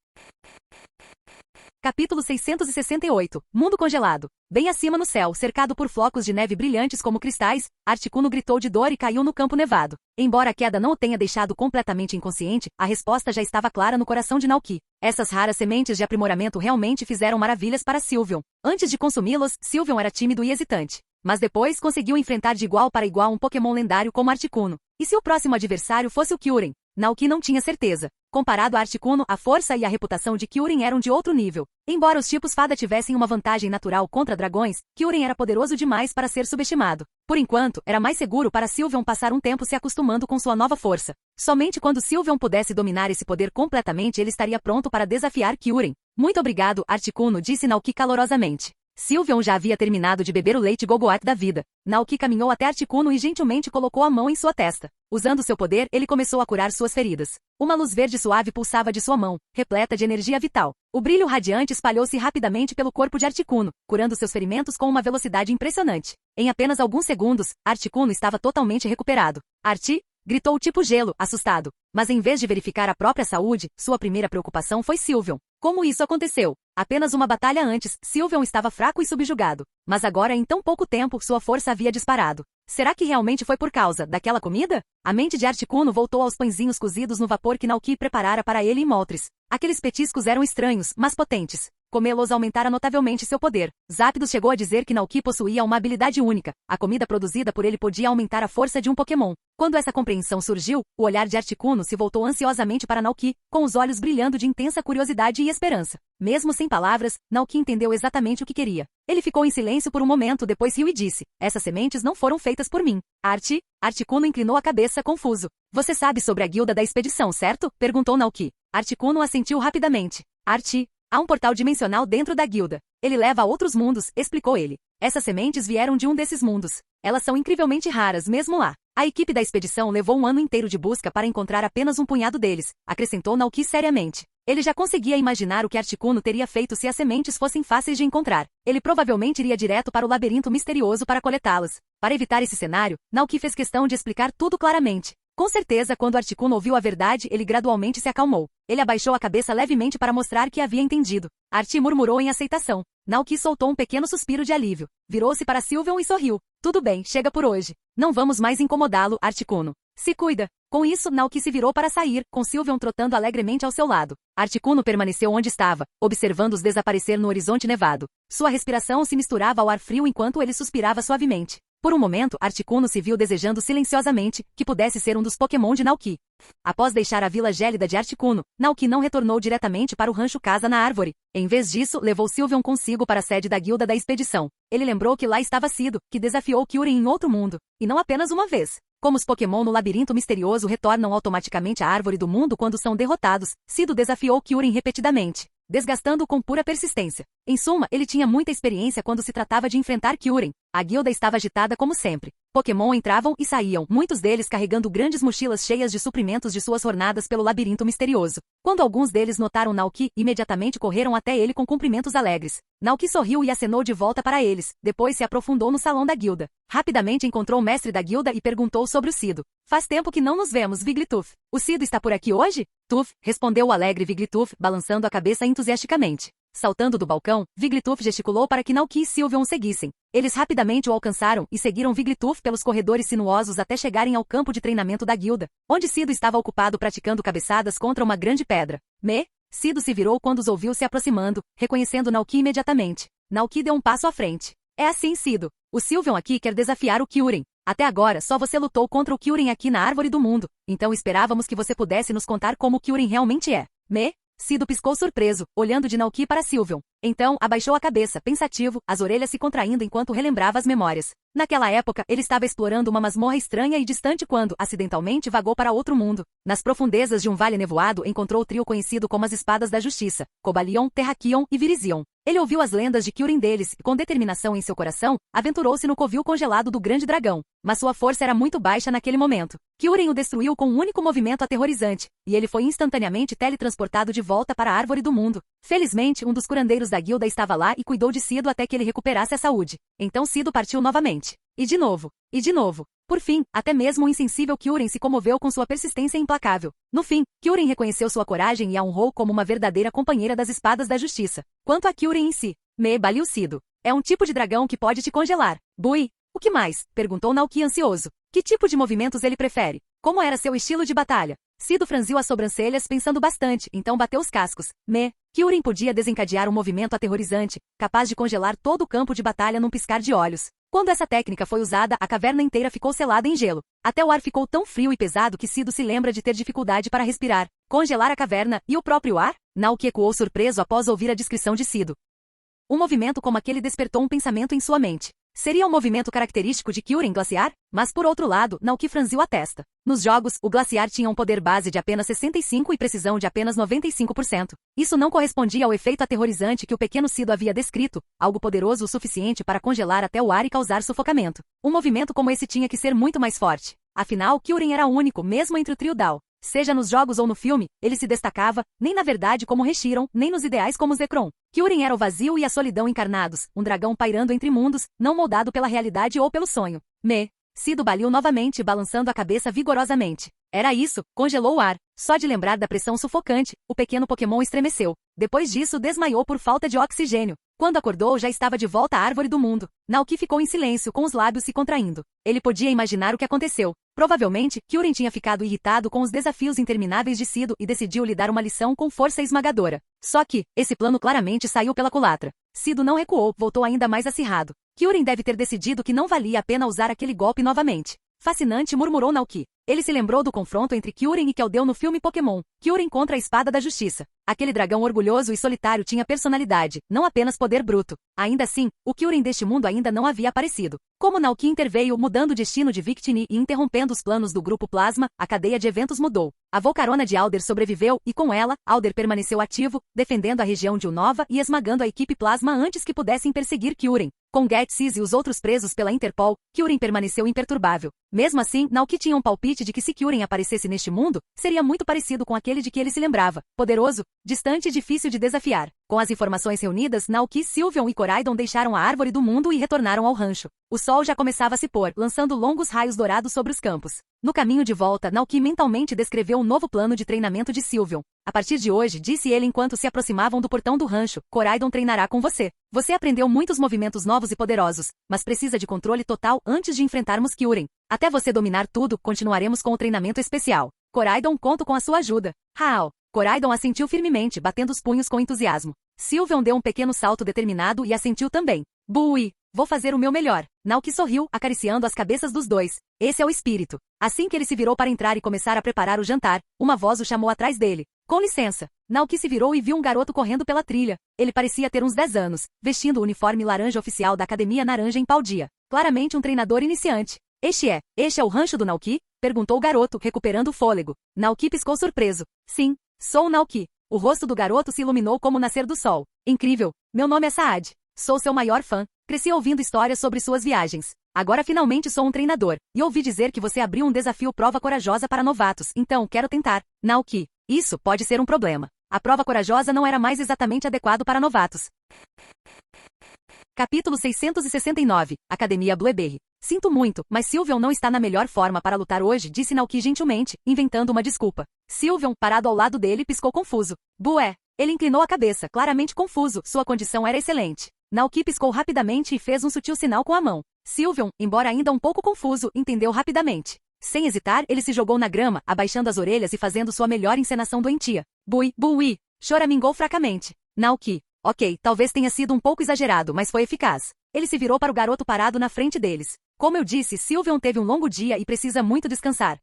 Capítulo 668. Mundo congelado. Bem acima no céu, cercado por flocos de neve brilhantes como cristais, Articuno gritou de dor e caiu no campo nevado. Embora a queda não o tenha deixado completamente inconsciente, a resposta já estava clara no coração de Naoki. Essas raras sementes de aprimoramento realmente fizeram maravilhas para Sylveon. Antes de consumi-los, Sylveon era tímido e hesitante. Mas depois conseguiu enfrentar de igual para igual um Pokémon lendário como Articuno. E se o próximo adversário fosse o Kyurem? Naoki não tinha certeza. Comparado a Articuno, a força e a reputação de Kyurem eram de outro nível. Embora os tipos fada tivessem uma vantagem natural contra dragões, Kyurem era poderoso demais para ser subestimado. Por enquanto, era mais seguro para Sylveon passar um tempo se acostumando com sua nova força. Somente quando Sylveon pudesse dominar esse poder completamente ele estaria pronto para desafiar Kyurem. Muito obrigado, Articuno, disse Naoki calorosamente. Sylveon já havia terminado de beber o leite Gogoat da vida. Naoki caminhou até Articuno e gentilmente colocou a mão em sua testa. Usando seu poder, ele começou a curar suas feridas. Uma luz verde suave pulsava de sua mão, repleta de energia vital. O brilho radiante espalhou-se rapidamente pelo corpo de Articuno, curando seus ferimentos com uma velocidade impressionante. Em apenas alguns segundos, Articuno estava totalmente recuperado. Arti! Gritou tipo gelo, assustado. Mas em vez de verificar a própria saúde, sua primeira preocupação foi Sylveon. Como isso aconteceu? Apenas uma batalha antes, Sylveon estava fraco e subjugado. Mas agora, em tão pouco tempo, sua força havia disparado. Será que realmente foi por causa daquela comida? A mente de Articuno voltou aos pãezinhos cozidos no vapor que Naoki preparara para ele e Moltres. Aqueles petiscos eram estranhos, mas potentes. Comê-los aumentara notavelmente seu poder. Zapdos chegou a dizer que Naoki possuía uma habilidade única. A comida produzida por ele podia aumentar a força de um Pokémon. Quando essa compreensão surgiu, o olhar de Articuno se voltou ansiosamente para Naoki, com os olhos brilhando de intensa curiosidade e esperança. Mesmo sem palavras, Naoki entendeu exatamente o que queria. Ele ficou em silêncio por um momento, depois riu e disse: essas sementes não foram feitas por mim. Articuno inclinou a cabeça, confuso. Você sabe sobre a guilda da expedição, certo? Perguntou Naoki. Articuno assentiu rapidamente. Há um portal dimensional dentro da guilda. Ele leva a outros mundos, explicou ele. Essas sementes vieram de um desses mundos. Elas são incrivelmente raras, mesmo lá. A equipe da expedição levou um ano inteiro de busca para encontrar apenas um punhado deles, acrescentou Naoki seriamente. Ele já conseguia imaginar o que Articuno teria feito se as sementes fossem fáceis de encontrar. Ele provavelmente iria direto para o labirinto misterioso para coletá-las. Para evitar esse cenário, Naoki fez questão de explicar tudo claramente. Com certeza, quando Articuno ouviu a verdade, ele gradualmente se acalmou. Ele abaixou a cabeça levemente para mostrar que havia entendido. Arti murmurou em aceitação. Naoki soltou um pequeno suspiro de alívio. Virou-se para Sylveon e sorriu. Tudo bem, chega por hoje. Não vamos mais incomodá-lo, Articuno. Se cuida. Com isso, Naoki se virou para sair, com Sylveon trotando alegremente ao seu lado. Articuno permaneceu onde estava, observando-os desaparecer no horizonte nevado. Sua respiração se misturava ao ar frio enquanto ele suspirava suavemente. Por um momento, Articuno se viu desejando silenciosamente que pudesse ser um dos Pokémon de Naoki. Após deixar a vila gélida de Articuno, Naoki não retornou diretamente para o rancho Casa na Árvore. Em vez disso, levou Sylveon consigo para a sede da guilda da expedição. Ele lembrou que lá estava Cido, que desafiou Kyurem em outro mundo, e não apenas uma vez. Como os Pokémon no labirinto misterioso retornam automaticamente à Árvore do Mundo quando são derrotados, Cido desafiou Kyurem repetidamente, desgastando-o com pura persistência. Em suma, ele tinha muita experiência quando se tratava de enfrentar Kyurem. A guilda estava agitada como sempre. Pokémon entravam e saíam, muitos deles carregando grandes mochilas cheias de suprimentos de suas jornadas pelo labirinto misterioso. Quando alguns deles notaram Naoki, imediatamente correram até ele com cumprimentos alegres. Naoki sorriu e acenou de volta para eles, depois se aprofundou no salão da guilda. Rapidamente encontrou o mestre da guilda e perguntou sobre o Cido. Faz tempo que não nos vemos, Wigglytuff. O Cido está por aqui hoje? Tuff, respondeu o alegre Wigglytuff, balançando a cabeça entusiasticamente. Saltando do balcão, Wigglytuff gesticulou para que Naoki e Sylveon o seguissem. Eles rapidamente o alcançaram e seguiram Wigglytuff pelos corredores sinuosos até chegarem ao campo de treinamento da guilda, onde Cido estava ocupado praticando cabeçadas contra uma grande pedra. Cido se virou quando os ouviu se aproximando, reconhecendo Naoki imediatamente. Naoki deu um passo à frente. É assim, Cido. O Sylveon aqui quer desafiar o Kyurem. Até agora, só você lutou contra o Kyurem aqui na Árvore do Mundo, então esperávamos que você pudesse nos contar como o Kyurem realmente é. Cido piscou surpreso, olhando de Naoki para Sylveon. Então, abaixou a cabeça, pensativo, as orelhas se contraindo enquanto relembrava as memórias. Naquela época, ele estava explorando uma masmorra estranha e distante quando, acidentalmente, vagou para outro mundo. Nas profundezas de um vale nevoado, encontrou o trio conhecido como as Espadas da Justiça, Cobalion, Terrakion e Virizion. Ele ouviu as lendas de Kyurem deles e, com determinação em seu coração, aventurou-se no covil congelado do Grande Dragão. Mas sua força era muito baixa naquele momento. Kyurem o destruiu com um único movimento aterrorizante, e ele foi instantaneamente teletransportado de volta para a Árvore do Mundo. Felizmente, um dos curandeiros da guilda estava lá e cuidou de Cido até que ele recuperasse a saúde. Então Cido partiu novamente. E de novo. E de novo. Por fim, até mesmo o insensível Kyurem se comoveu com sua persistência implacável. No fim, Kyurem reconheceu sua coragem e a honrou como uma verdadeira companheira das Espadas da Justiça. Quanto a Kyurem em si, baliu Cido. É um tipo de dragão que pode te congelar. Bui. O que mais? Perguntou Naoki ansioso. Que tipo de movimentos ele prefere? Como era seu estilo de batalha? Cido franziu as sobrancelhas pensando bastante, então bateu os cascos. Kyurem podia desencadear um movimento aterrorizante, capaz de congelar todo o campo de batalha num piscar de olhos. Quando essa técnica foi usada, a caverna inteira ficou selada em gelo. Até o ar ficou tão frio e pesado que Cido se lembra de ter dificuldade para respirar. Congelar a caverna e o próprio ar? Naoki ecoou surpreso após ouvir a descrição de Cido. Um movimento como aquele despertou um pensamento em sua mente. Seria um movimento característico de Kyurem glaciar? Mas por outro lado, Naoki franziu a testa. Nos jogos, o glaciar tinha um poder base de apenas 65% e precisão de apenas 95%. Isso não correspondia ao efeito aterrorizante que o pequeno Cido havia descrito, algo poderoso o suficiente para congelar até o ar e causar sufocamento. Um movimento como esse tinha que ser muito mais forte. Afinal, Kyurem era único, mesmo entre o trio Dao. Seja nos jogos ou no filme, ele se destacava, nem na verdade como Reshiram, nem nos ideais como Zekrom. Kyurem era o vazio e a solidão encarnados, um dragão pairando entre mundos, não moldado pela realidade ou pelo sonho. Cido baliu novamente, balançando a cabeça vigorosamente. Era isso, congelou o ar. Só de lembrar da pressão sufocante, o pequeno Pokémon estremeceu. Depois disso, desmaiou por falta de oxigênio. Quando acordou, já estava de volta à Árvore do Mundo. Naoki ficou em silêncio, com os lábios se contraindo. Ele podia imaginar o que aconteceu. Provavelmente, Kyurem tinha ficado irritado com os desafios intermináveis de Cido e decidiu lhe dar uma lição com força esmagadora. Só que, esse plano claramente saiu pela culatra. Cido não recuou, voltou ainda mais acirrado. Kyurem deve ter decidido que não valia a pena usar aquele golpe novamente. Fascinante, murmurou Naoki. Ele se lembrou do confronto entre Kyurem e Keldeo no filme Pokémon, Kyurem contra a Espada da Justiça. Aquele dragão orgulhoso e solitário tinha personalidade, não apenas poder bruto. Ainda assim, o Kyurem deste mundo ainda não havia aparecido. Como Naoki interveio, mudando o destino de Victini e interrompendo os planos do Grupo Plasma, a cadeia de eventos mudou. A Volcarona de Alder sobreviveu e, com ela, Alder permaneceu ativo, defendendo a região de Unova e esmagando a equipe Plasma antes que pudessem perseguir Kyurem. Com Getsis e os outros presos pela Interpol, Kyurem permaneceu imperturbável. Mesmo assim, Naoki tinha um palpite de que se Kyurem aparecesse neste mundo, seria muito parecido com aquele de que ele se lembrava. Poderoso, distante e difícil de desafiar. Com as informações reunidas, Naoki, Sylveon e Koraidon deixaram a Árvore do Mundo e retornaram ao rancho. O sol já começava a se pôr, lançando longos raios dourados sobre os campos. No caminho de volta, Naoki mentalmente descreveu um novo plano de treinamento de Sylveon. A partir de hoje, disse ele enquanto se aproximavam do portão do rancho, Koraidon treinará com você. Você aprendeu muitos movimentos novos e poderosos, mas precisa de controle total antes de enfrentarmos Kyurem. Até você dominar tudo, continuaremos com o treinamento especial. Koraidon, conto com a sua ajuda. Hao! Koraidon assentiu firmemente, batendo os punhos com entusiasmo. Sylveon deu um pequeno salto determinado e assentiu também. Bui! Vou fazer o meu melhor. Naoki sorriu, acariciando as cabeças dos dois. Esse é o espírito. Assim que ele se virou para entrar e começar a preparar o jantar, uma voz o chamou atrás dele. Com licença. Naoki se virou e viu um garoto correndo pela trilha. Ele parecia ter uns 10 anos, vestindo o uniforme laranja oficial da Academia Naranja em Paldea. Claramente um treinador iniciante. Este é o rancho do Naoki? Perguntou o garoto, recuperando o fôlego. Naoki piscou surpreso. Sim, sou o Naoki. O rosto do garoto se iluminou como o nascer do sol. Incrível. Meu nome é Saad. Sou seu maior fã. Cresci ouvindo histórias sobre suas viagens. Agora finalmente sou um treinador. E ouvi dizer que você abriu um desafio prova corajosa para novatos. Então, quero tentar. Naoki. Isso pode ser um problema. A prova corajosa não era mais exatamente adequado para novatos. Capítulo 669. Academia Blueberry. Sinto muito, mas Sylveon não está na melhor forma para lutar hoje, disse Naoki gentilmente, inventando uma desculpa. Sylveon, parado ao lado dele, piscou confuso. Bué. Ele inclinou a cabeça, claramente confuso, sua condição era excelente. Naoki piscou rapidamente e fez um sutil sinal com a mão. Sylveon, embora ainda um pouco confuso, entendeu rapidamente. Sem hesitar, ele se jogou na grama, abaixando as orelhas e fazendo sua melhor encenação doentia. Bui. Choramingou fracamente. Naoki. Ok, talvez tenha sido um pouco exagerado, mas foi eficaz. Ele se virou para o garoto parado na frente deles. Como eu disse, Sylveon teve um longo dia e precisa muito descansar.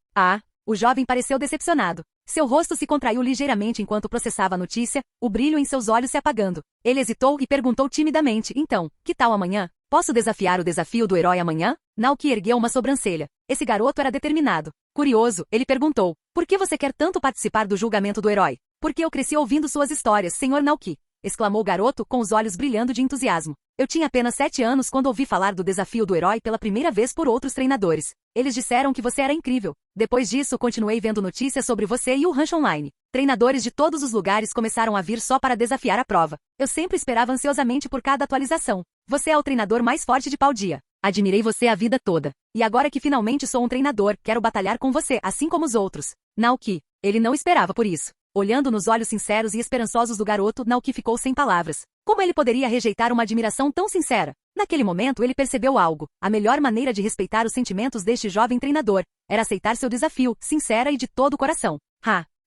O jovem pareceu decepcionado. Seu rosto se contraiu ligeiramente enquanto processava a notícia, o brilho em seus olhos se apagando. Ele hesitou e perguntou timidamente, então, que tal amanhã? Posso desafiar o desafio do herói amanhã? Naoki ergueu uma sobrancelha. Esse garoto era determinado. Curioso, ele perguntou, por que você quer tanto participar do julgamento do herói? Porque eu cresci ouvindo suas histórias, Sr. Naoki. Exclamou o garoto, com os olhos brilhando de entusiasmo. Eu tinha apenas 7 anos quando ouvi falar do desafio do herói pela primeira vez por outros treinadores. Eles disseram que você era incrível. Depois disso, continuei vendo notícias sobre você e o rancho online. Treinadores de todos os lugares começaram a vir só para desafiar a prova. Eu sempre esperava ansiosamente por cada atualização. Você é o treinador mais forte de Paldea. Admirei você a vida toda. E agora que finalmente sou um treinador, quero batalhar com você, assim como os outros. Naoki. Ele não esperava por isso. Olhando nos olhos sinceros e esperançosos do garoto, Naoki ficou sem palavras. Como ele poderia rejeitar uma admiração tão sincera? Naquele momento ele percebeu algo. A melhor maneira de respeitar os sentimentos deste jovem treinador era aceitar seu desafio, sincera e de todo o coração.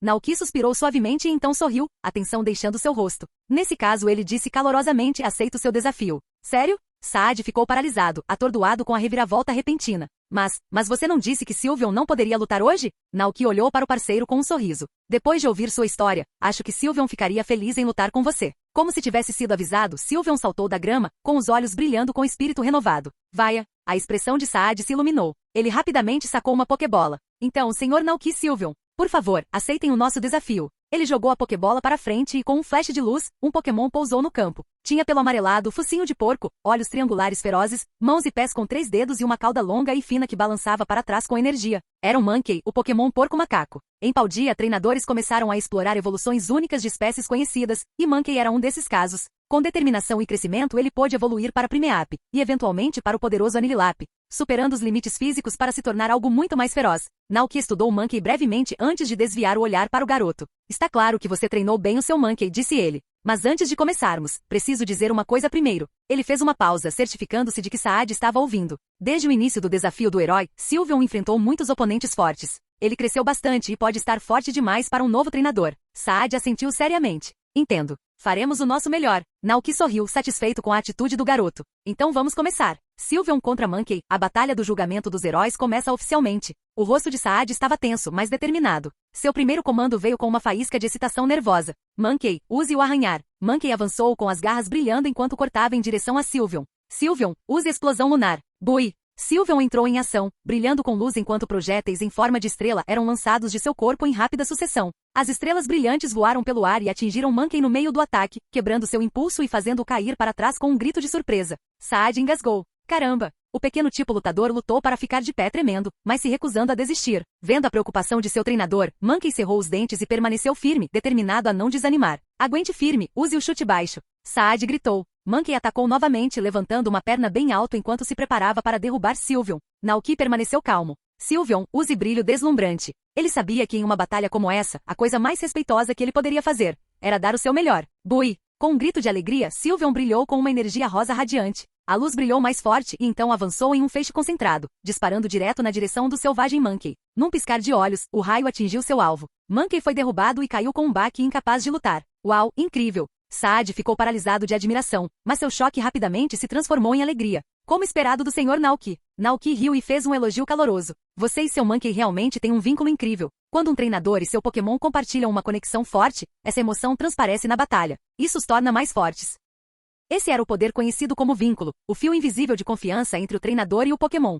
Naoki suspirou suavemente e então sorriu, a tensão deixando seu rosto. Nesse caso ele disse calorosamente, aceito seu desafio. Sério? Saad ficou paralisado, atordoado com a reviravolta repentina. Mas você não disse que Sylveon não poderia lutar hoje? Naoki olhou para o parceiro com um sorriso. Depois de ouvir sua história, acho que Sylveon ficaria feliz em lutar com você. Como se tivesse sido avisado, Sylveon saltou da grama, com os olhos brilhando com espírito renovado. Vaia! A expressão de Saad se iluminou. Ele rapidamente sacou uma pokebola. Então, Sr. Naoki Sylveon, por favor, aceitem o nosso desafio. Ele jogou a pokebola para frente e com um flash de luz, um Pokémon pousou no campo. Tinha pelo amarelado, focinho de porco, olhos triangulares ferozes, mãos e pés com 3 dedos e uma cauda longa e fina que balançava para trás com energia. Era um Mankey, o Pokémon porco-macaco. Em Paldea, treinadores começaram a explorar evoluções únicas de espécies conhecidas, e Mankey era um desses casos. Com determinação e crescimento ele pôde evoluir para Primeape, e eventualmente para o poderoso Anililape, superando os limites físicos para se tornar algo muito mais feroz. Naoki estudou o Mankey brevemente antes de desviar o olhar para o garoto. Está claro que você treinou bem o seu Mankey, disse ele. Mas antes de começarmos, preciso dizer uma coisa primeiro. Ele fez uma pausa, certificando-se de que Saad estava ouvindo. Desde o início do desafio do herói, Sylveon enfrentou muitos oponentes fortes. Ele cresceu bastante e pode estar forte demais para um novo treinador. Saad assentiu seriamente. Entendo. Faremos o nosso melhor. Naoki sorriu, satisfeito com a atitude do garoto. Então vamos começar. Sylveon contra Mankey, a batalha do julgamento dos heróis começa oficialmente. O rosto de Saad estava tenso, mas determinado. Seu primeiro comando veio com uma faísca de excitação nervosa. Mankey, use o arranhar. Mankey avançou com as garras brilhando enquanto cortava em direção a Sylveon. Sylveon, use explosão lunar. Bui. Sylveon entrou em ação, brilhando com luz enquanto projéteis em forma de estrela eram lançados de seu corpo em rápida sucessão. As estrelas brilhantes voaram pelo ar e atingiram Mankey no meio do ataque, quebrando seu impulso e fazendo-o cair para trás com um grito de surpresa. Saad engasgou. Caramba! O pequeno tipo lutador lutou para ficar de pé tremendo, mas se recusando a desistir. Vendo a preocupação de seu treinador, Mankey cerrou os dentes e permaneceu firme, determinado a não desanimar. Aguente firme, use o chute baixo. Saad gritou. Mankey atacou novamente, levantando uma perna bem alto enquanto se preparava para derrubar Sylveon. Naoki permaneceu calmo. Sylveon, use brilho deslumbrante. Ele sabia que em uma batalha como essa, a coisa mais respeitosa que ele poderia fazer era dar o seu melhor. Bui! Com um grito de alegria, Sylveon brilhou com uma energia rosa radiante. A luz brilhou mais forte e então avançou em um feixe concentrado, disparando direto na direção do selvagem Mankey. Num piscar de olhos, o raio atingiu seu alvo. Mankey foi derrubado e caiu com um baque incapaz de lutar. Uau, incrível! Saad ficou paralisado de admiração, mas seu choque rapidamente se transformou em alegria. Como esperado do Sr. Naoki. Naoki riu e fez um elogio caloroso. Você e seu Monkey realmente têm um vínculo incrível. Quando um treinador e seu Pokémon compartilham uma conexão forte, essa emoção transparece na batalha. Isso os torna mais fortes. Esse era o poder conhecido como vínculo, o fio invisível de confiança entre o treinador e o Pokémon.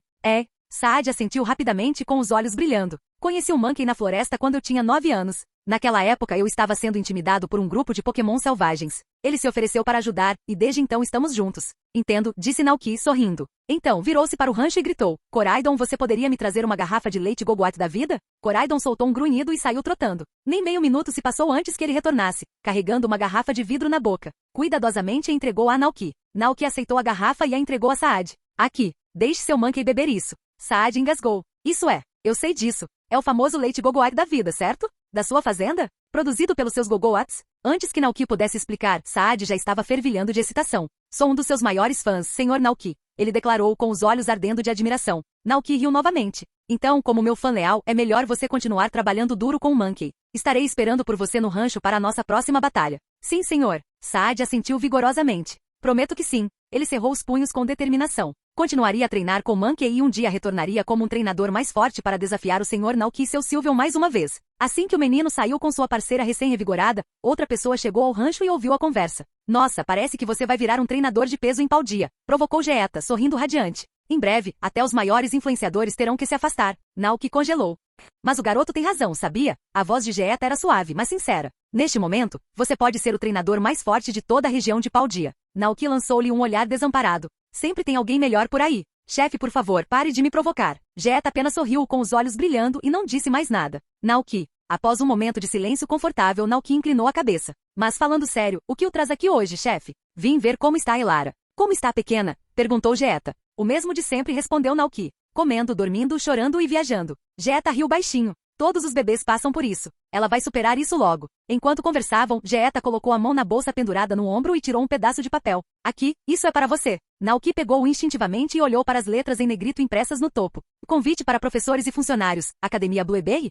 Saad assentiu rapidamente com os olhos brilhando. Conheci o Monkey na floresta quando eu tinha 9 anos. Naquela época eu estava sendo intimidado por um grupo de Pokémon selvagens. Ele se ofereceu para ajudar, e desde então estamos juntos. Entendo, disse Naoki sorrindo. Então, virou-se para o rancho e gritou. Koraidon, você poderia me trazer uma garrafa de leite Gogoat da vida? Koraidon soltou um grunhido e saiu trotando. Nem meio minuto se passou antes que ele retornasse, carregando uma garrafa de vidro na boca. Cuidadosamente a entregou a Naoki. Naoki aceitou a garrafa e a entregou a Saad. Aqui, deixe seu Monkey beber isso. Saad engasgou. Isso é, eu sei disso. É o famoso leite Gogoat da vida, certo? Da sua fazenda? Produzido pelos seus Gogoats? Antes que Naoki pudesse explicar, Saad já estava fervilhando de excitação. Sou um dos seus maiores fãs, Sr. Naoki. Ele declarou com os olhos ardendo de admiração. Naoki riu novamente. Então, como meu fã leal, é melhor você continuar trabalhando duro com o Monkey. Estarei esperando por você no rancho para a nossa próxima batalha. Sim, senhor. Saad assentiu vigorosamente. Prometo que sim. Ele cerrou os punhos com determinação. Continuaria a treinar com Monkey e um dia retornaria como um treinador mais forte para desafiar o Sr. Naoki e seu Sylveon mais uma vez. Assim que o menino saiu com sua parceira recém-revigorada, outra pessoa chegou ao rancho e ouviu a conversa. Nossa, parece que você vai virar um treinador de peso em Paldea, provocou Geeta, sorrindo radiante. Em breve, até os maiores influenciadores terão que se afastar. Naoki congelou. Mas o garoto tem razão, sabia? A voz de Geeta era suave, mas sincera. Neste momento, você pode ser o treinador mais forte de toda a região de Paldea. Naoki lançou-lhe um olhar desamparado. Sempre tem alguém melhor por aí. Chefe, por favor, pare de me provocar. Geeta apenas sorriu com os olhos brilhando e não disse mais nada. Naoki. Após um momento de silêncio confortável, Naoki inclinou a cabeça. Mas falando sério, o que o traz aqui hoje, chefe? Vim ver como está a Elara. Como está a pequena? Perguntou Geeta. O mesmo de sempre, respondeu Naoki. Comendo, dormindo, chorando e viajando. Geeta riu baixinho. Todos os bebês passam por isso. Ela vai superar isso logo. Enquanto conversavam, Geeta colocou a mão na bolsa pendurada no ombro e tirou um pedaço de papel. Aqui, isso é para você. Naoki pegou-o instintivamente e olhou para as letras em negrito impressas no topo. Convite para professores e funcionários. Academia Blueberry?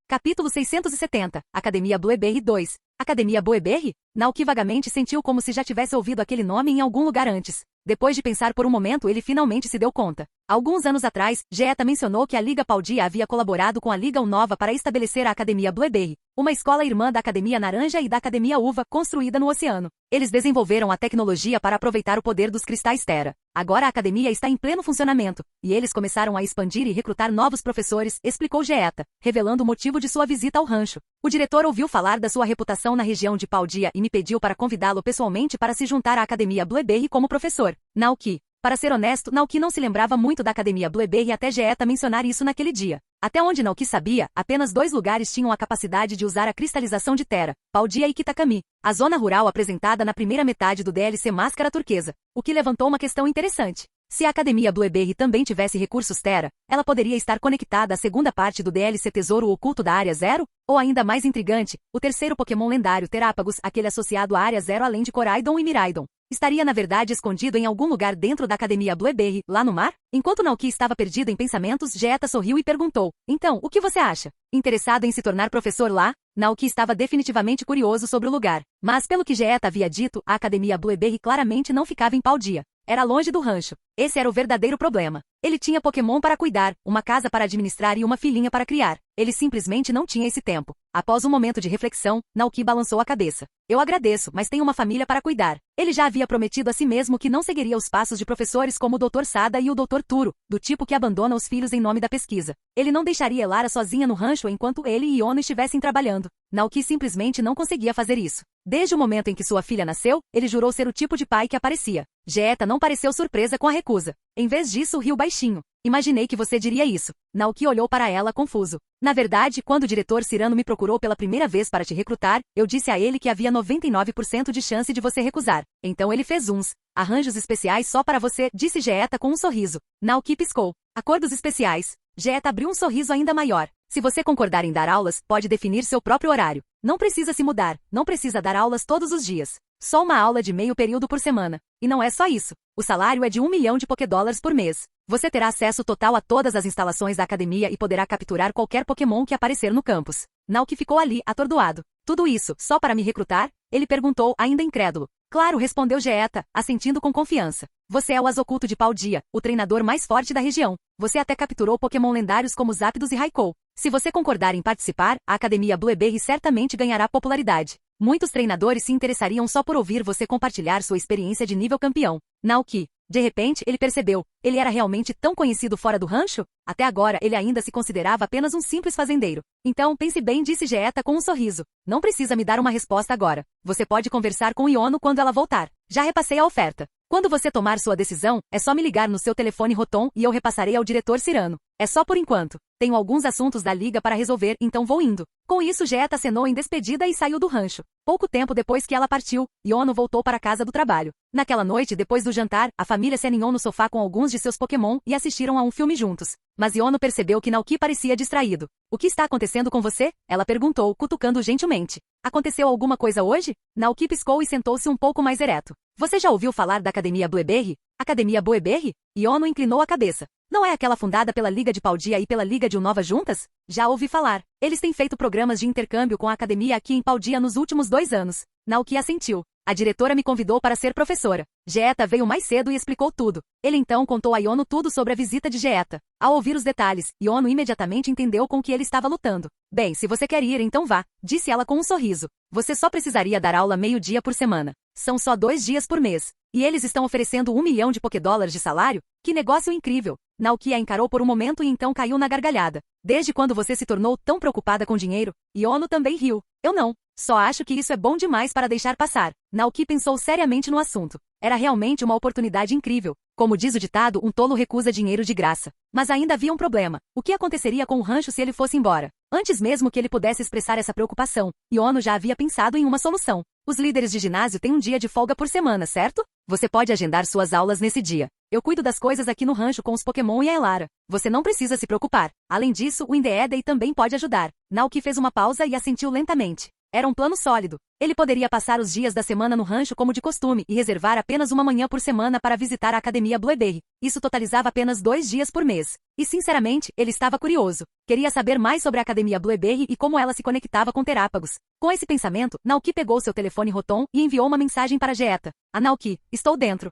Capítulo 670. Academia Blueberry 2. Academia Blueberry? Naoki vagamente sentiu como se já tivesse ouvido aquele nome em algum lugar antes. Depois de pensar por um momento, ele finalmente se deu conta. Alguns anos atrás, Geeta mencionou que a Liga Paldea havia colaborado com a Liga Unova para estabelecer a Academia Blueberry, uma escola irmã da Academia Naranja e da Academia Uva, construída no oceano. Eles desenvolveram a tecnologia para aproveitar o poder dos cristais Terra. Agora a academia está em pleno funcionamento, e eles começaram a expandir e recrutar novos professores, explicou Geeta, revelando o motivo de sua visita ao rancho. O diretor ouviu falar da sua reputação na região de Paldea e me pediu para convidá-lo pessoalmente para se juntar à Academia Blueberry como professor. Naoki. Para ser honesto, Naoki não se lembrava muito da Academia Blueberry até Geeta mencionar isso naquele dia. Até onde Naoki sabia, apenas 2 lugares tinham a capacidade de usar a cristalização de Terra, Paldea e Kitakami, a zona rural apresentada na primeira metade do DLC Máscara Turquesa, o que levantou uma questão interessante. Se a Academia Blueberry também tivesse recursos Terra, ela poderia estar conectada à segunda parte do DLC Tesouro Oculto da Área Zero? Ou ainda mais intrigante, o terceiro Pokémon lendário Terápagos, aquele associado à Área Zero além de Koraidon e Miraidon, estaria na verdade escondido em algum lugar dentro da Academia Blueberry, lá no mar? Enquanto Naoki estava perdido em pensamentos, Geeta sorriu e perguntou. Então, o que você acha? Interessado em se tornar professor lá? Naoki estava definitivamente curioso sobre o lugar. Mas pelo que Geeta havia dito, a Academia Blueberry claramente não ficava em Paldea. Era longe do rancho. Esse era o verdadeiro problema. Ele tinha Pokémon para cuidar, uma casa para administrar e uma filhinha para criar. Ele simplesmente não tinha esse tempo. Após um momento de reflexão, Naoki balançou a cabeça. Eu agradeço, mas tenho uma família para cuidar. Ele já havia prometido a si mesmo que não seguiria os passos de professores como o Dr. Sada e o Dr. Turo, do tipo que abandona os filhos em nome da pesquisa. Ele não deixaria Elara sozinha no rancho enquanto ele e Iono estivessem trabalhando. Naoki simplesmente não conseguia fazer isso. Desde o momento em que sua filha nasceu, ele jurou ser o tipo de pai que aparecia. Geeta não pareceu surpresa com a recusa. Em vez disso, riu baixinho. Imaginei que você diria isso. Naoki olhou para ela confuso. Na verdade, quando o diretor Cyrano me procurou pela primeira vez para te recrutar, eu disse a ele que havia 99% de chance de você recusar. Então ele fez uns arranjos especiais só para você, disse Geeta com um sorriso. Naoki piscou. Acordos especiais. Geeta abriu um sorriso ainda maior. Se você concordar em dar aulas, pode definir seu próprio horário. Não precisa se mudar, não precisa dar aulas todos os dias. Só uma aula de meio período por semana. E não é só isso. O salário é de 1 milhão de Pokédólares por mês. Você terá acesso total a todas as instalações da academia e poderá capturar qualquer Pokémon que aparecer no campus. Naoki ficou ali, atordoado. Tudo isso, só para me recrutar? Ele perguntou, ainda incrédulo. Claro, respondeu Geeta, assentindo com confiança. Você é o Azoculto de Paldea, o treinador mais forte da região. Você até capturou Pokémon lendários como Zapdos e Raikou. Se você concordar em participar, a Academia Blueberry certamente ganhará popularidade. Muitos treinadores se interessariam só por ouvir você compartilhar sua experiência de nível campeão. Naoki. De repente, ele percebeu. Ele era realmente tão conhecido fora do rancho? Até agora, ele ainda se considerava apenas um simples fazendeiro. Então, pense bem, disse Geeta com um sorriso. Não precisa me dar uma resposta agora. Você pode conversar com Iono quando ela voltar. Já repassei a oferta. Quando você tomar sua decisão, é só me ligar no seu telefone Rotom e eu repassarei ao diretor Cyrano. É só por enquanto. Tenho alguns assuntos da liga para resolver, então vou indo. Com isso, Geeta acenou em despedida e saiu do rancho. Pouco tempo depois que ela partiu, Iono voltou para a casa do trabalho. Naquela noite, depois do jantar, a família se aninhou no sofá com alguns de seus Pokémon e assistiram a um filme juntos. Mas Iono percebeu que Naoki parecia distraído. O que está acontecendo com você? Ela perguntou, cutucando gentilmente. Aconteceu alguma coisa hoje? Naoki piscou e sentou-se um pouco mais ereto. Você já ouviu falar da Academia Blueberry? Academia Blueberry? Iono inclinou a cabeça. Não é aquela fundada pela Liga de Paldea e pela Liga de Unova juntas? Já ouvi falar. Eles têm feito programas de intercâmbio com a academia aqui em Paldea nos últimos 2 anos. Naoki assentiu. A diretora me convidou para ser professora. Geeta veio mais cedo e explicou tudo. Ele então contou a Iono tudo sobre a visita de Geeta. Ao ouvir os detalhes, Iono imediatamente entendeu com que ele estava lutando. Bem, se você quer ir, então vá, disse ela com um sorriso. Você só precisaria dar aula meio-dia por semana. São só 2 dias por mês. E eles estão oferecendo 1 milhão de Pokédólares de salário? Que negócio incrível! Naoki a encarou por um momento e então caiu na gargalhada. Desde quando você se tornou tão preocupada com dinheiro? Iono também riu. Eu não. Só acho que isso é bom demais para deixar passar. Naoki pensou seriamente no assunto. Era realmente uma oportunidade incrível. Como diz o ditado, um tolo recusa dinheiro de graça. Mas ainda havia um problema. O que aconteceria com o rancho se ele fosse embora? Antes mesmo que ele pudesse expressar essa preocupação, Iono já havia pensado em uma solução. Os líderes de ginásio têm um dia de folga por semana, certo? Você pode agendar suas aulas nesse dia. Eu cuido das coisas aqui no rancho com os Pokémon e a Elara. Você não precisa se preocupar. Além disso, o Indeedee também pode ajudar. Naoki fez uma pausa e assentiu lentamente. Era um plano sólido. Ele poderia passar os dias da semana no rancho como de costume e reservar apenas uma manhã por semana para visitar a Academia Blueberry. Isso totalizava apenas 2 dias por mês. E sinceramente, ele estava curioso. Queria saber mais sobre a Academia Blueberry e como ela se conectava com Terápagos. Com esse pensamento, Naoki pegou seu telefone Rotom e enviou uma mensagem para Geeta. A Naoki, estou dentro.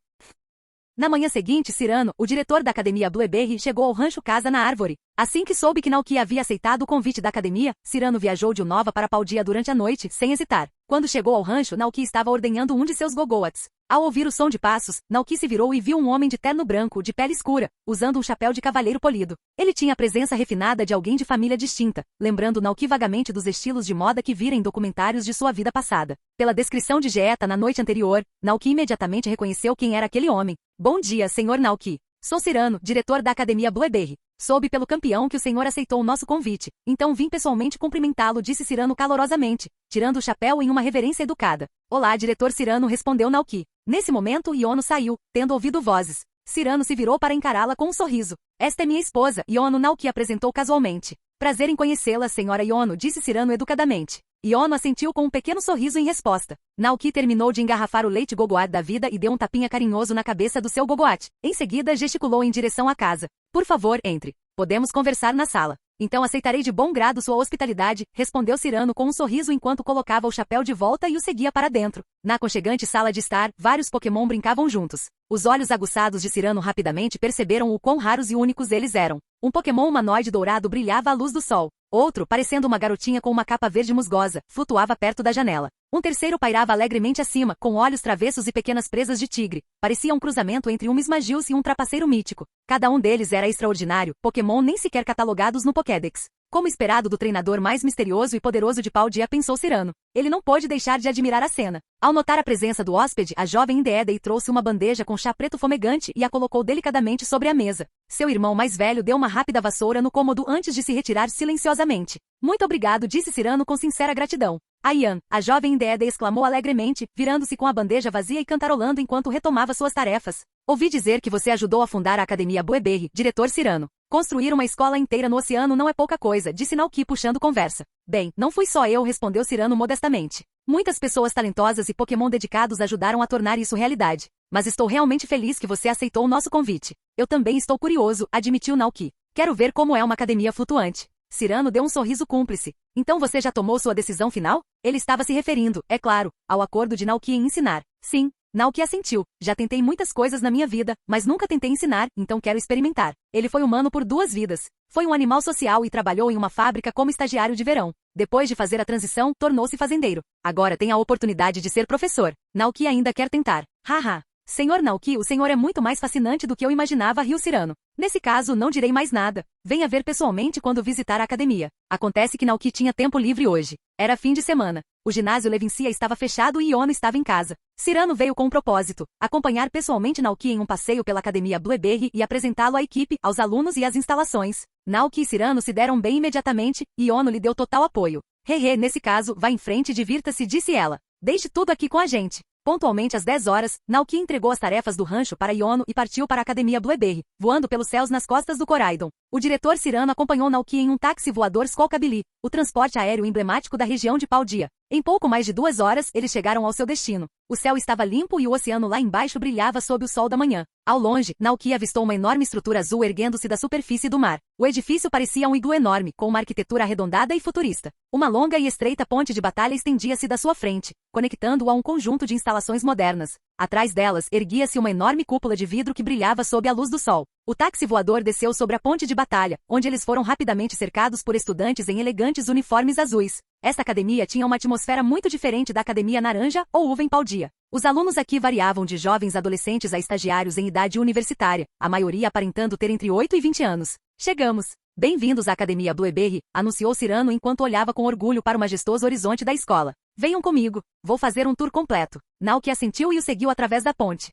Na manhã seguinte, Cyrano, o diretor da Academia Blueberry, chegou ao rancho Casa na Árvore. Assim que soube que Naoki havia aceitado o convite da academia, Cyrano viajou de Unova para Paldea durante a noite, sem hesitar. Quando chegou ao rancho, Naoki estava ordenhando um de seus Gogoats. Ao ouvir o som de passos, Naoki se virou e viu um homem de terno branco, de pele escura, usando um chapéu de cavalheiro polido. Ele tinha a presença refinada de alguém de família distinta, lembrando Naoki vagamente dos estilos de moda que vira em documentários de sua vida passada. Pela descrição de Geeta na noite anterior, Naoki imediatamente reconheceu quem era aquele homem. Bom dia, Sr. Naoki. Sou Cyrano, diretor da Academia Blueberry. Soube pelo campeão que o senhor aceitou o nosso convite, então vim pessoalmente cumprimentá-lo, disse Cyrano calorosamente, tirando o chapéu em uma reverência educada. Olá, diretor Cyrano, respondeu Naoki. Nesse momento, Iono saiu, tendo ouvido vozes. Cyrano se virou para encará-la com um sorriso. Esta é minha esposa, Iono, Naoki apresentou casualmente. Prazer em conhecê-la, senhora Iono, disse Cyrano educadamente. Iono assentiu com um pequeno sorriso em resposta. Naoki terminou de engarrafar o leite Gogoat da vida e deu um tapinha carinhoso na cabeça do seu Gogoat. Em seguida, gesticulou em direção à casa. Por favor, entre. Podemos conversar na sala. Então aceitarei de bom grado sua hospitalidade, respondeu Cyrano com um sorriso enquanto colocava o chapéu de volta e o seguia para dentro. Na aconchegante sala de estar, vários Pokémon brincavam juntos. Os olhos aguçados de Cyrano rapidamente perceberam o quão raros e únicos eles eram. Um Pokémon humanoide dourado brilhava à luz do sol. Outro, parecendo uma garotinha com uma capa verde musgosa, flutuava perto da janela. Um terceiro pairava alegremente acima, com olhos travessos e pequenas presas de tigre. Parecia um cruzamento entre um Mismagius e um trapaceiro mítico. Cada um deles era extraordinário, Pokémon nem sequer catalogados no Pokédex. Como esperado do treinador mais misterioso e poderoso de Paldea, pensou Cyrano. Ele não pôde deixar de admirar a cena. Ao notar a presença do hóspede, a jovem Indeedee trouxe uma bandeja com chá preto fumegante e a colocou delicadamente sobre a mesa. Seu irmão mais velho deu uma rápida vassoura no cômodo antes de se retirar silenciosamente. Muito obrigado, disse Cyrano com sincera gratidão. Aian, a jovem Indeedee exclamou alegremente, virando-se com a bandeja vazia e cantarolando enquanto retomava suas tarefas. Ouvi dizer que você ajudou a fundar a Academia Blueberry, diretor Cyrano. Construir uma escola inteira no oceano não é pouca coisa, disse Naoki puxando conversa. Bem, não fui só eu, respondeu Cyrano modestamente. Muitas pessoas talentosas e Pokémon dedicados ajudaram a tornar isso realidade. Mas estou realmente feliz que você aceitou o nosso convite. Eu também estou curioso, admitiu Naoki. Quero ver como é uma academia flutuante. Cyrano deu um sorriso cúmplice. Então você já tomou sua decisão final? Ele estava se referindo, é claro, ao acordo de Naoki em ensinar. Sim, Naoki assentiu. Já tentei muitas coisas na minha vida, mas nunca tentei ensinar, então quero experimentar. Ele foi humano por 2 vidas. Foi um animal social e trabalhou em uma fábrica como estagiário de verão. Depois de fazer a transição, tornou-se fazendeiro. Agora tem a oportunidade de ser professor. Naoki ainda quer tentar. Haha. Senhor Naoki, o senhor é muito mais fascinante do que eu imaginava, riu Cyrano. Nesse caso, não direi mais nada. Venha ver pessoalmente quando visitar a academia. Acontece que Naoki tinha tempo livre hoje. Era fim de semana. O ginásio Levincia estava fechado e Iono estava em casa. Cyrano veio com um propósito: acompanhar pessoalmente Naoki em um passeio pela academia Blueberry e apresentá-lo à equipe, aos alunos e às instalações. Naoki e Cyrano se deram bem imediatamente, e Iono lhe deu total apoio. Hehe, nesse caso, vá em frente e divirta-se, disse ela. Deixe tudo aqui com a gente. Pontualmente às 10 horas, Naoki entregou as tarefas do rancho para Iono e partiu para a academia Blueberry, voando pelos céus nas costas do Coraidon. O diretor Cyrano acompanhou Naoki em um táxi voador Skolkabili, o transporte aéreo emblemático da região de Paldia. Em pouco mais de 2 horas, eles chegaram ao seu destino. O céu estava limpo e o oceano lá embaixo brilhava sob o sol da manhã. Ao longe, Naoki avistou uma enorme estrutura azul erguendo-se da superfície do mar. O edifício parecia um iglu enorme, com uma arquitetura arredondada e futurista. Uma longa e estreita ponte de batalha estendia-se da sua frente, conectando-o a um conjunto de instalações modernas. Atrás delas, erguia-se uma enorme cúpula de vidro que brilhava sob a luz do sol. O táxi voador desceu sobre a ponte de batalha, onde eles foram rapidamente cercados por estudantes em elegantes uniformes azuis. Esta academia tinha uma atmosfera muito diferente da Academia Naranja ou Uva em Paldia. Os alunos aqui variavam de jovens adolescentes a estagiários em idade universitária, a maioria aparentando ter entre 8 e 20 anos. Chegamos! Bem-vindos à Academia Blueberry, anunciou Cyrano enquanto olhava com orgulho para o majestoso horizonte da escola. Venham comigo, vou fazer um tour completo. Naoki assentiu e o seguiu através da ponte.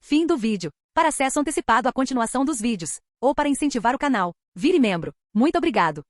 Fim do vídeo. Para acesso antecipado à continuação dos vídeos, ou para incentivar o canal, vire membro. Muito obrigado.